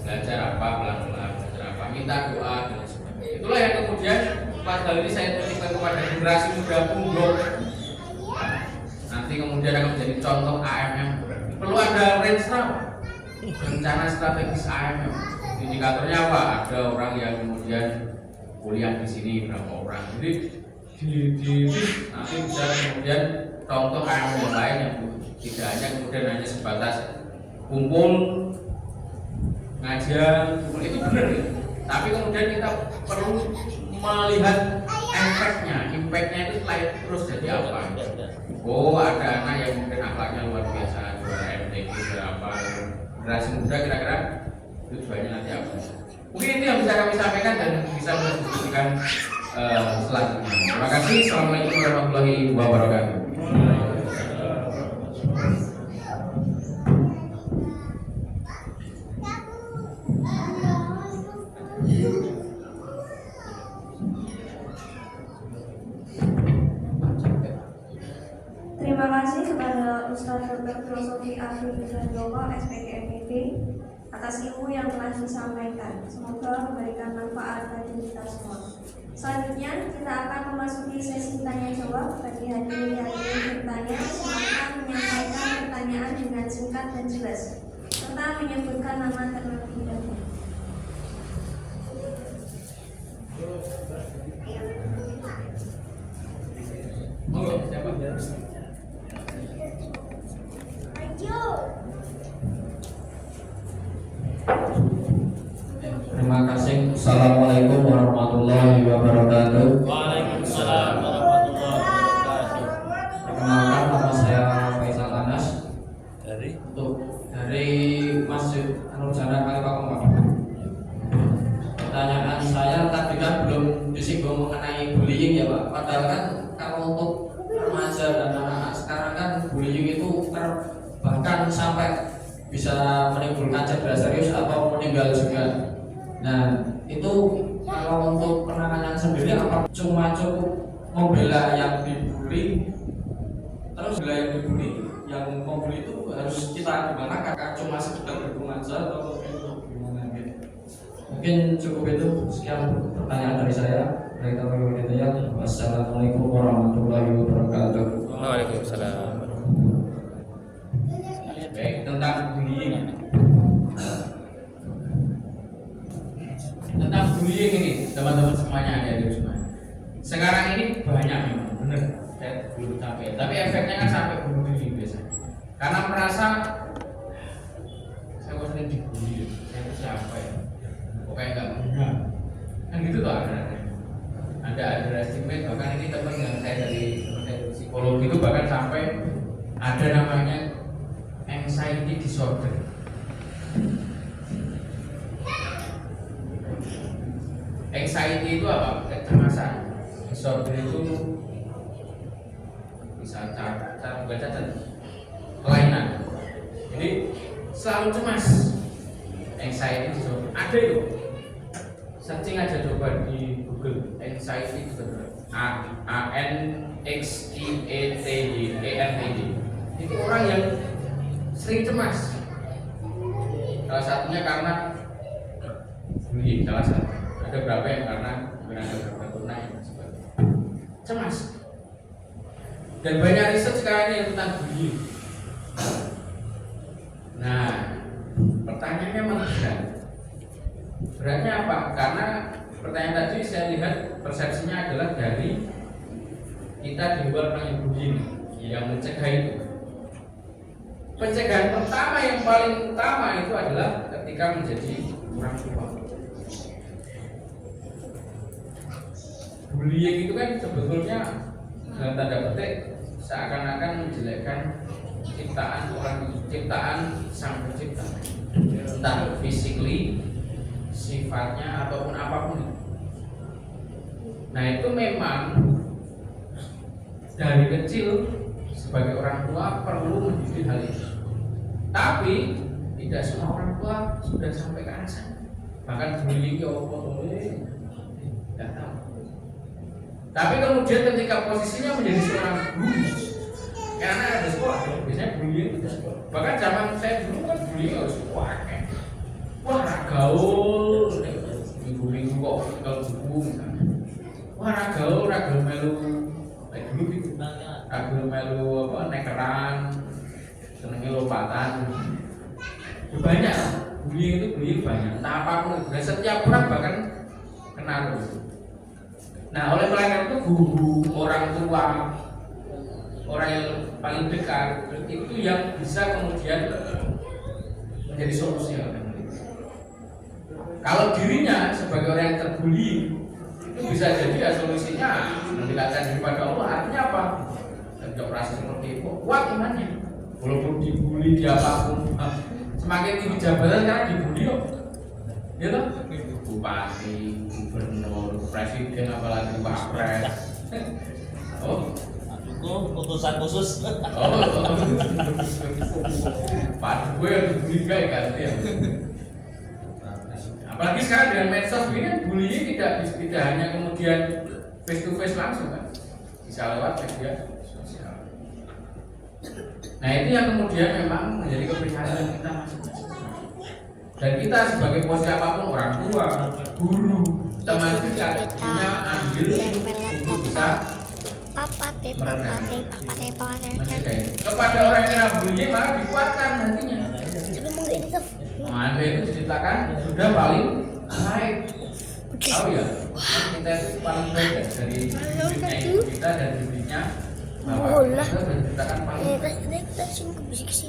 Belajar apa pelan-pelan, belajar apa, minta doa dan sebagainya. Itulah yang kemudian pada kali ini saya titipkan kepada generasi muda punggung. kemudian akan menjadi contoh AMM, perlu ada range rencana strategis AMM. Indikatornya apa? Ada orang yang kemudian kuliah di sini berapa orang, jadi nanti bisa kemudian contoh AMM yang lain yang tidak hanya kemudian hanya sebatas kumpul ngajar, itu benar ya. Tapi kemudian kita perlu melihat efeknya, impactnya itu setelah itu terus jadi apa. Oh, ada anak yang mungkin akhlaknya luar biasa, juara MTQ berapa, generasi muda kira-kira tujuannya nanti apa. Mungkin itu yang bisa kami sampaikan dan bisa mendiskusikan selanjutnya. Terima kasih. Assalamualaikum warahmatullahi wabarakatuh. Terima kasih kepada Ustaz Dr. Filosofi Afif Izandoko, SPG MIP, atas ilmu yang telah disampaikan. Semoga memberikan manfaat bagi kita semua. Selanjutnya kita akan memasuki sesi tanya jawab. Bagi hadirin yang ingin bertanya, silakan menyampaikan pertanyaan dengan singkat dan jelas, serta menyebutkan nama terlebih dahulu. Terima kasih. Assalamualaikum warahmatullahi wabarakatuh. Waalaikumsalam warahmatullahi wabarakatuh. Perkenalkan, nama saya Faisal Anas dari Masjid Anurjana Kalipakompak. Pertanyaan saya tadi kan belum disinggung mengenai bullying ya Pak. Padahal kan kalau untuk remaja dan anak-anak sekarang kan bullying itu bahkan sampai bisa menimbulkan cedera serius atau meninggal juga. Nah, itu kalau untuk penanganan sendiri apa cuma cukup membela yang dibully, terus bela yang dibully, yang membuli itu harus kita gimana? Kakak cuma sekedar dukung aja atau gimana gitu? Mungkin cukup itu. Sekian pertanyaan dari saya. Wassalamualaikum warahmatullahi wabarakatuh. Waalaikumsalam. Baik, tentang bullying. Tentang bullying ini, teman-teman semuanya ada di semua. Sekarang ini banyak memang, benar. Saya belum sampai, tapi efeknya kan sampai bunuh diri biasanya. Karena merasa saya sering dibully, saya itu siapa ya? Pokoknya nggak guna. Kan gitu tuh ada underestimate, bahkan ini teman yang saya dari psikologi itu bahkan sampai ada namanya anxiety disorder. Anxiety itu apa? Kecemasan. Disorder itu bisa cara bukan cacat, kelainan. Jadi selalu cemas. Anxiety disorder ada itu. Searching aja coba di Google anxiety disorder. ANXIETD. Itu orang yang sering cemas. Salah satunya karena bullying, salah satu. Ada berapa yang karena beberapa tunai yang sebagainya. Cemas. Dan banyak riset sekarang ini tentang bullying. Nah, pertanyaannya mana berat? Beratnya apa? Karena pertanyaan tadi saya lihat persepsinya adalah dari kita di luar orang yang bullying, yang mencegah itu. Pencegahan pertama yang paling utama itu adalah ketika menjadi orang tua. Bullying itu kan sebetulnya dalam tanda petik seakan-akan menjelekkan ciptaan sang pencipta, entah physically, sifatnya ataupun apapun. Nah itu memang dari kecil sebagai orang tua perlu mendidik hal itu. Tapi tidak semua orang tua sudah sampai ke arah sana. Bahkan bullying ya Allah, tidak tahu. Tapi kemudian ketika posisinya menjadi seorang guru, karena ada sekolah, biasanya bullying itu sekolah. Bahkan zaman saya dulu kan bullying harus sekolah. Wah gaul, minggu-minggu kok kalau buku misalnya. Wah gaul melu kayak dulu gitu. kagum melu apa nekeran, senenge lompatan. Banyak bullying itu banyak. Entah apapun, dan setiap orang bahkan kena itu. Nah, oleh karena itu guru, orang tua, orang yang paling dekat itu yang bisa kemudian menjadi solusi. Kalau dirinya sebagai orang yang terbuli itu bisa jadi ya solusinya mendekatkan diri pada Allah. Artinya apa? Ketika operasi seperti itu kuat imannya, walaupun dibully di apapun. Semakin tinggi jabatan sekarang dibully kok, ya toh? Bupati, gubernur, presiden, apalagi wapres. Oh, itu utusan khusus. Pak gue yang dibully kayak ganti ya. Apalagi sekarang dengan medsos ini kan bullying tidak hanya kemudian face to face langsung kan, bisa lewat media sosial. Nah itu yang kemudian memang menjadi keprihatinan kita masing-masing. Dan kita sebagai posisi apapun, orang tua, guru, teman kita punya andil untuk bisa kepada orang yang kena bullying malah dikuatkan nantinya. Nah, itu diceritakan sudah paling baik. Tahu ya, kita itu paling baik ya, dari bibitnya ibu kita dan bibitnya bapak kita sudah diceritakan paling baik.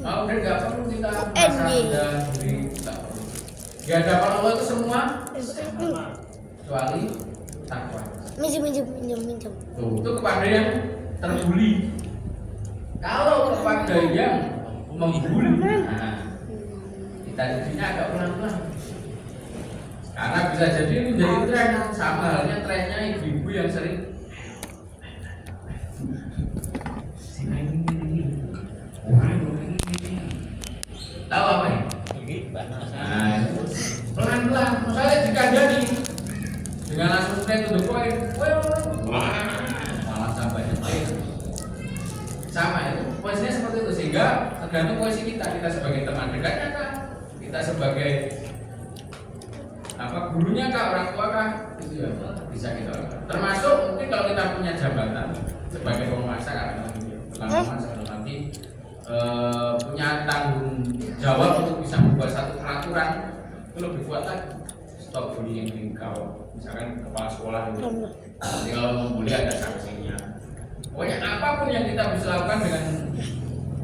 Mau dan nggak perlu kita merasa rendah diri, nggak perlu. Di hadapan Allah itu semua kecuali takwa. Minjem. Tuh, itu kepada yang terbuli. Kalau kepada yang membuli, nah, kita jadinya agak pelan-pelan. Karena bisa jadi menjadi tren, sama halnya trennya ibu-ibu yang sering tahu apa ya? Nah, pelan-pelan, misalnya dikandani dengan langsung straight to the point, malah sampai sama itu, posisinya seperti itu sehingga tergantung posisi kita sebagai teman dekatnya kan, kita sebagai apa gurunya kah, orang tua kah, itu ya bisa kita lakukan. Termasuk mungkin kalau kita punya jabatan sebagai penguasa kan, bukan penguasa nanti punya tanggung jawab untuk bisa membuat satu peraturan itu lebih kuat lagi. Stop bullying kalau misalkan kepala sekolah itu, jadi kalau membuli ada sanksinya. Pokoknya apapun yang kita bisa lakukan dengan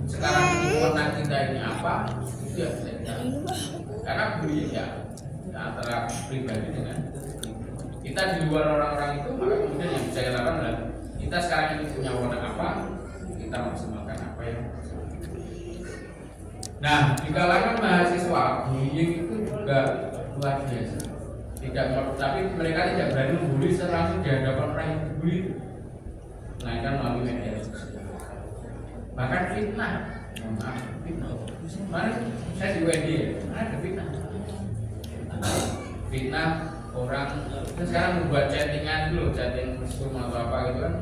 sekarang kewenangan kita ini apa, itu ya bisa kita lakukan. Karena bullying ya antara pribadi dengan kita di luar orang-orang itu, maka kemudian yang bisa kita lakukan adalah kita sekarang ini punya wewenang apa, kita maksimalkan apa yang. Nah, di kalangan mahasiswa bullying itu juga luar biasa. Tapi mereka tidak berani membuli secara langsung di hadapan orang yang dibully, melainkan melalui media sosial. Bahkan fitnah, Kemarin saya di WD, ada fitnah. Fitnah orang kan sekarang membuat chattingan dulu, chatting mesum atau apa gitu kan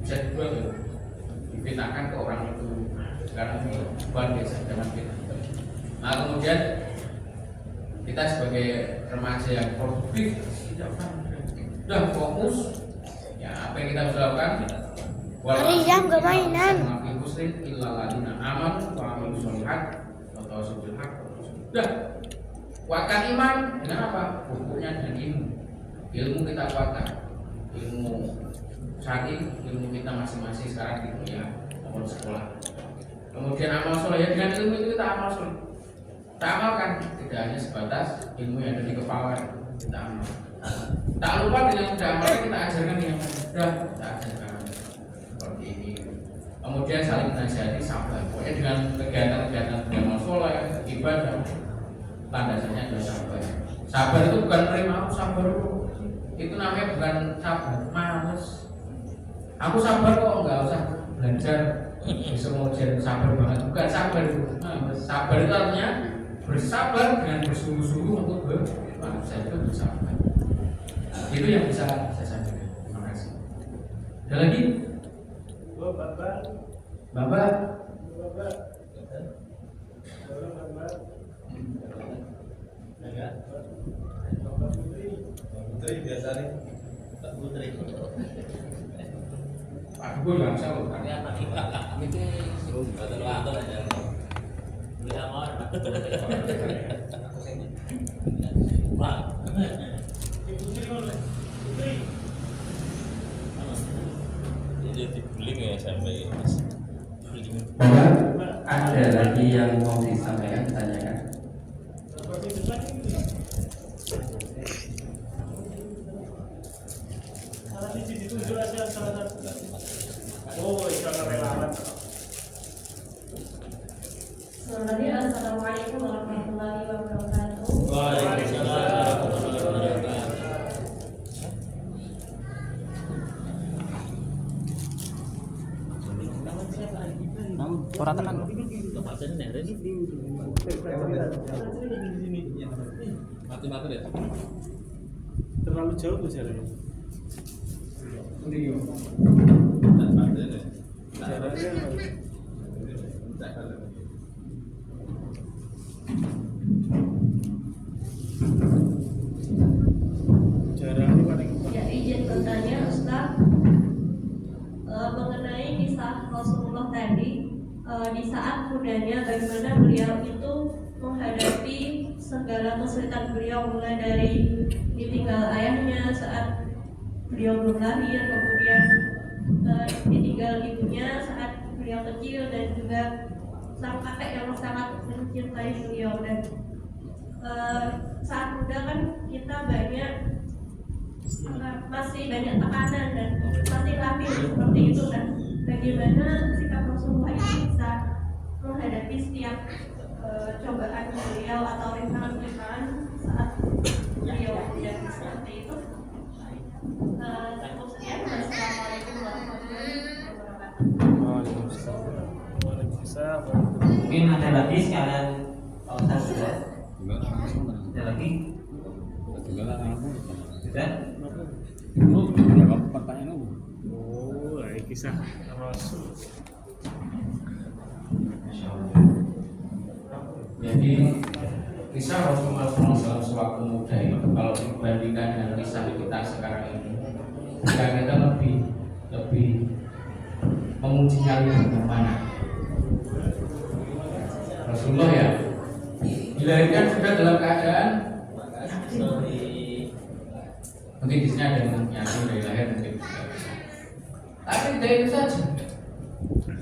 bisa dibuat tuh, difitnahkan ke orang itu. Sekarang ini luar biasa dengan fitnah. Nah kemudian kita sebagai remaja yang produktif sudah fokus ya apa yang kita bisa lakukan. Maria nggak mainan. Muslim illaladina aman wa amilus sholihat wa tawassaw bil haqq. Sudah kuatkan iman dengan apa? Pokoknya dengan ilmu kita kuatkan. Ilmu syar'i, ilmu kita masing-masing sekarang di dunia maupun sekolah. Kemudian amal soleh ya, dengan ilmu itu kita amal soleh. Kita amalkan, tidak hanya sebatas ilmu yang ada di kepala kita amal. Tak lupa dengan kita amalkan kita ajarkan yang sudah kita ajarkan seperti ini. Kemudian saling menasihati sabar. Pokoknya dengan kegiatan-kegiatan beramal soleh, ibadah, landasannya adalah sabar. Sabar itu bukan terima aku sabar itu namanya bukan sabar, males. Aku sabar kok nggak usah belajar bisa mengujian sabar banget, bukan sabar itu. Sabar itu artinya bersabar dengan bersungguh-sungguh untuk berbangsa itu bersabar. Itu yang bisa saya sampaikan. Terima kasih. Ada lagi? Bapak. Putri biasa nih. Putri. Aku yang saya Ini betul atur aja. Tidak mau. Pak. Jadi dibullying ya sampai bullying. Bapak, ada lagi yang mau disampaikan, tanyakan? Assalamualaikum warahmatullahi wabarakatuh. Waalaikumsalam warahmatullahi wabarakatuh. Orang tenang. Mati-mati deh. Terlalu jauh tuh jalannya. Mati deh. Jaraknya paling Ya, izin bertanya Ustaz, mengenai kisah Rasulullah tadi, di saat mudanya bagaimana beliau itu menghadapi segala kesulitan beliau, mulai dari ditinggal ayahnya saat beliau belum lahir, kemudian ditinggal ibunya saat beliau kecil, dan juga sang kakek yang sangat mencintai beliau. Dan saat muda kan kita masih banyak tekanan dan masih labil seperti itu. Dan bagaimana sikap Rasulullah ini bisa menghadapi setiap cobaan beliau atau rintangan-rintangan saat beliau muda seperti itu. Cukup sekian. Wassalamualaikum warahmatullahi wabarakatuh. Waalaikumsalam. Mungkin ada lagi sekalian Pak Ustaz sudah? Ada lagi? Sudah? Oh, ini kisah Rasul. Jadi kisah Rasulullah SAW sewaktu muda itu kalau dibandingkan dengan kisah kita sekarang ini, kita lebih menguji nyali yang mana. Rasulullah ya dilahirkan sudah dalam keadaan mungkin di sini ada yang yakin dari lahir mungkin, tapi dari itu saja.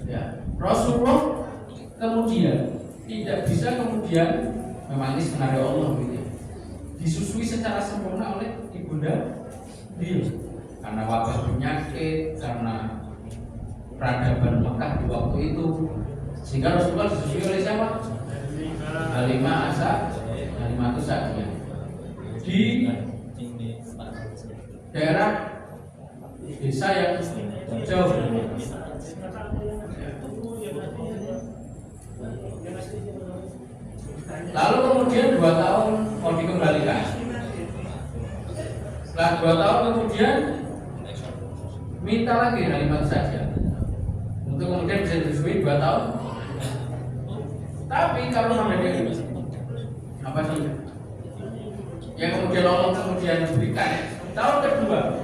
Ya, Rasulullah kemudian tidak bisa kemudian memanis menari Allah gitu ya. Disusui secara sempurna oleh ibunda beliau karena wabah penyakit, karena peradaban Mekah di waktu itu, sehingga Rasulullah disusui oleh siapa? Halimah itu Sa'diyah di daerah desa yang jauh. Lalu kemudian 2 tahun mau dikembalikan. Setelah 2 tahun kemudian minta lagi Halimah saja untuk kemudian bisa disusui 2 tahun. Tapi kalau namanya apa sih yang kemudian Allah kemudian berikan tahun kedua,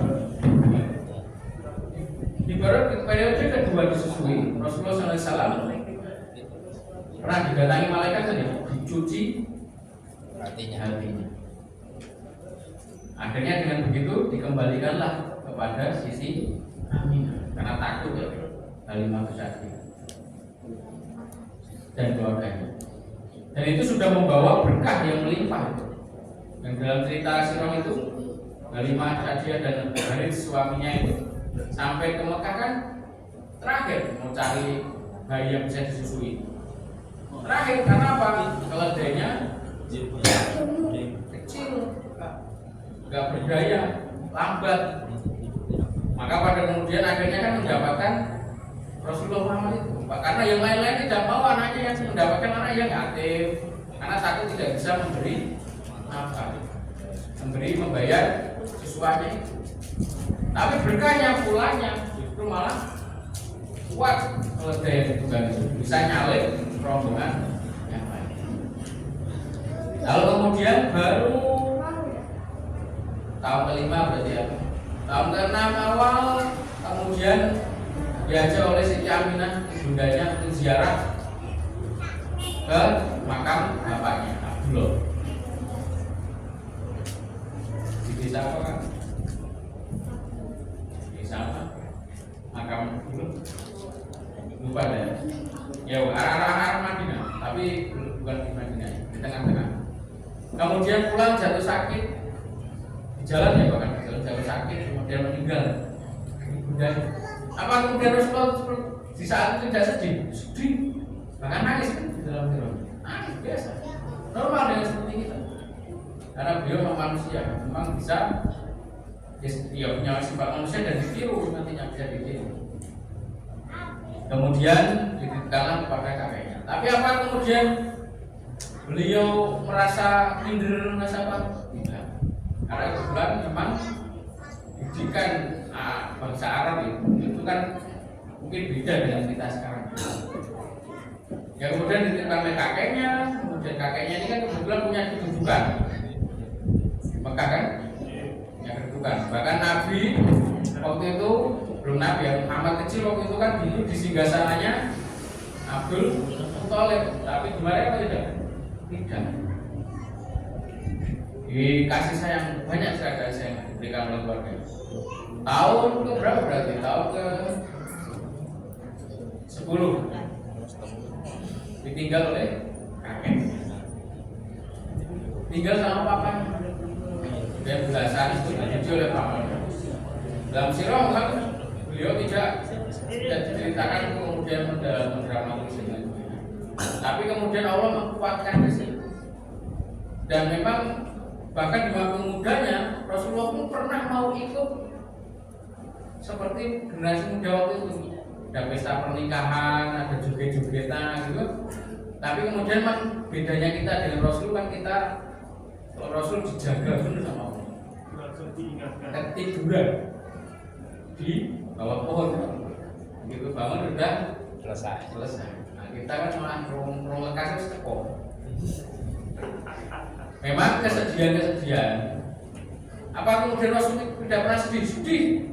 ibarat periode kedua disusui, Rasulullah SAW pernah didatangi malaikat saja, dicuci hatinya. Akhirnya dengan begitu dikembalikanlah kepada sisi Aminah karena takut ya Halimah Sa'diyah dan keluarganya. Dan itu sudah membawa berkah yang melimpah. Dan dalam cerita Sirah itu Halimah Sa'diyah dan Harits suaminya itu sampai ke Mekah kan terakhir mau cari bayi yang bisa disusui. Terakhir karena apa? Keledainya kecil, nggak berdaya, lambat. Maka pada kemudian akhirnya kan mendapatkan Rasulullah Muhammad itu. Karena yang lain-lain tidak mau anaknya yang mendapatkan anak yang aktif, karena takut tidak bisa memberi apa, membayar siswanya itu. Tapi berkahnya pulangnya justru malah kuat keledai itu kan bisa nyalip rombongan yang lain. Lalu kemudian baru tahun kelima berarti ya, tahun ke-6 awal kemudian diajak oleh Siti Aminah ibundanya untuk ziarah ke makam bapaknya Abdullah di desa apa kan? Desa apa? Makam Abdullah lupa deh. Ya arah Madinah, tapi bukan di Madinah, di tengah-tengah. Kemudian pulang jatuh sakit di jalan ya, bahkan di jalan jatuh sakit, kemudian meninggal. Dan apa kemudian Rasulullah di saat itu tidak sedih? Sedih, bahkan nangis kan di dalam film. Nangis biasa, normal dengan seperti kita. Karena beliau memang manusia, memang bisa ya punya sifat manusia dan ditiru, nantinya bisa ditiru. Kemudian dititipkanlah kepada kakeknya. Tapi apa kemudian beliau merasa minder, merasa apa? Tidak. Karena kebetulan memang didikan bangsa Arab itu kan mungkin beda dengan kita sekarang. Ya kemudian dititipkan oleh kakeknya, kemudian kakeknya ini kan kebetulan punya kedudukan. Mekah kan? Punya kedudukan. Bahkan Nabi waktu itu belum Nabi ya, Muhammad kecil waktu itu kan dulu di singgasananya Abdul Muthalib, tapi kemarin apa tidak? Tidak. Dikasih sayang banyak sekali kasih sayang diberikan oleh keluarga. Tahun ke berapa berarti? Tahun ke 10 ditinggal oleh kakek. Tinggal sama papanya. Dan belasan itu dicuci oleh papanya. Dalam sirah kan beliau tidak diceritakan kemudian mendramatisir, tapi kemudian Allah menguatkan di situ. Dan memang bahkan di waktu mudanya Rasulullah pun pernah mau ikut seperti generasi muda waktu itu, ada pesta pernikahan, ada joget-jogetan gitu. Tapi kemudian bedanya kita dengan Rasul kan kita, kalau Rasul dijaga benar sama Allah, ketiduran di bawah pohon begitu bangun udah selesai. Nah kita kan malah ngomong kasus teko. Memang kesedihan. Apa kemudian Rasul tidak pernah sedih?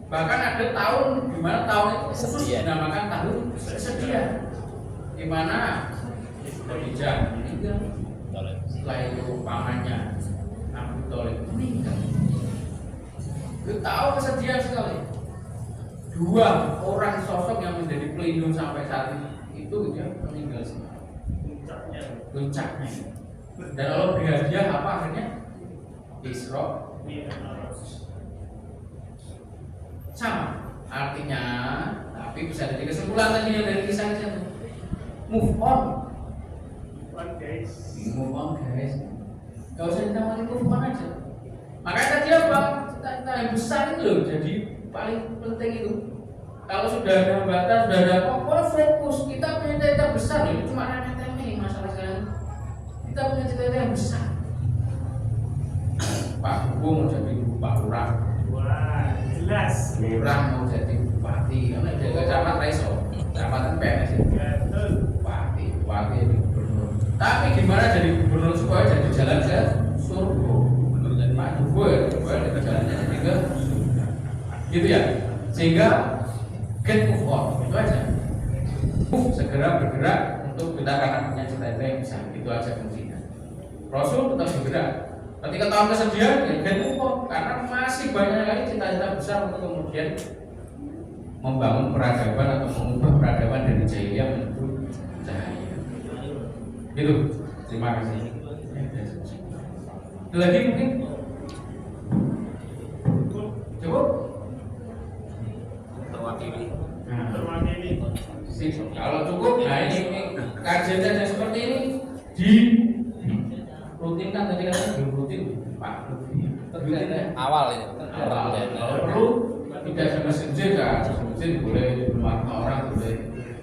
Bahkan ada tahun di mana tahun itu khusus dinamakan tahun kesedihan, di mana Khadijah meninggal, setelah itu pamannya Abu Thalib meninggal. Itu tahu kesedihan sekali. Dua orang sosok yang menjadi pelindung sampai saat itu dia meninggal semua. Puncaknya. Dan Allah beri hadiah apa akhirnya? Isra. Sama artinya, tapi bisa jadi kesimpulan tadi yang dari kisah itu. Move on guys. Gak usah ditawari move on aja. Makanya tadi apa? Cita-cita yang besar itu loh, jadi paling penting itu. Kalau sudah ada hambatan, sudah ada apa, fokus. Kita punya cita-cita besar loh, cuma remeh-temeh masalah sekarang. Kita punya cita-cita yang besar. Pak Gubernur mau jadi Pak Lurah. Wah, jelas. Lurah mau jadi bupati, karena dia kecamatan Raiso, kecamatan PNS itu. Bupati jadi gubernur. Tapi gimana jadi gubernur supaya jadi jalan ke surga? Pak Gubernur jadi jalannya jadi ke surga. Gitu ya. Sehingga get move on, itu aja. Segera bergerak untuk kita karena punya cita-cita yang besar, itu aja kuncinya. Rasul tetap bergerak. Ketika tahun kesedihan, ya get move on, karena masih banyak lagi cita-cita besar untuk kemudian membangun peradaban atau mengubah peradaban dari jahiliyah menuju cahaya. Gitu. Terima kasih. Ada lagi mungkin? Cukup? Terwakili. Kalau cukup, nah ini kajian seperti ini di rutinkan tadi kan belum rutin Pak. Awal ini. Kalau perlu tidak sama masjid kan, masjid boleh rumah orang boleh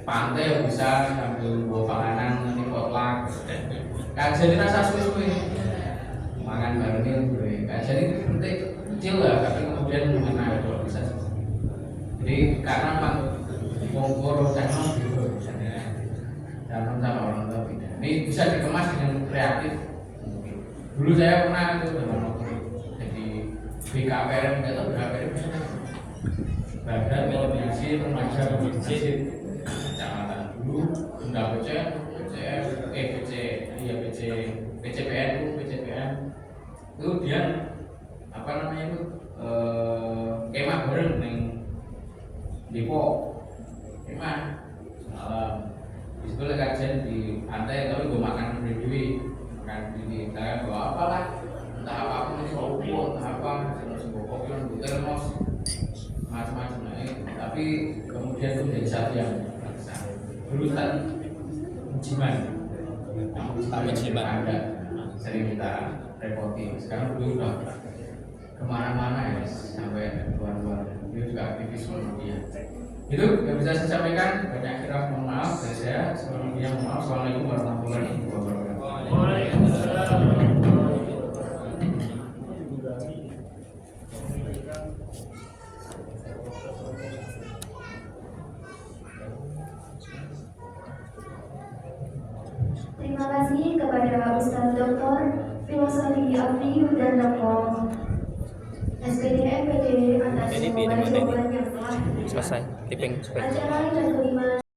pantai bisa sambil bawa panganan nanti potluck. Kajian ini rasa suwe-suwe. Makan barengnya boleh. Kajian ini penting kecil lah, tapi kemudian mengenai kalau bisa. Jadi karena memang mongkoro channel gitu, channel sama orang tua beda. Ini bisa dikemas dengan kreatif. Dulu saya pernah itu dengan jadi BKPM, nggak tahu BKPM. Badan Koordinasi Remaja Masjid Kecamatan dulu Bunda PCPN itu dia apa namanya itu kemah bareng neng Depok kemah di situ lagi kajian di pantai tapi gue makan sendiri makan sendiri saya bawa apalah entah apapun itu entah apa terus bawa kopi termos macam-macam tapi kemudian itu menjadi satu yang dulu tadi ujiman ada sering kita repoti sekarang dulu udah kemana-mana ya sampai luar-luar itu juga aktivis media itu yang bisa saya sampaikan. Banyak kira mohon maaf dari saya sebelumnya mohon maaf. Assalamualaikum warahmatullahi wabarakatuh. Terima kasih kepada Ustaz Dr. Filosofi Abdi Yudandoko SPD MPD atas jawaban-jawaban yang telah Selesai, tipping. acara yang kelima.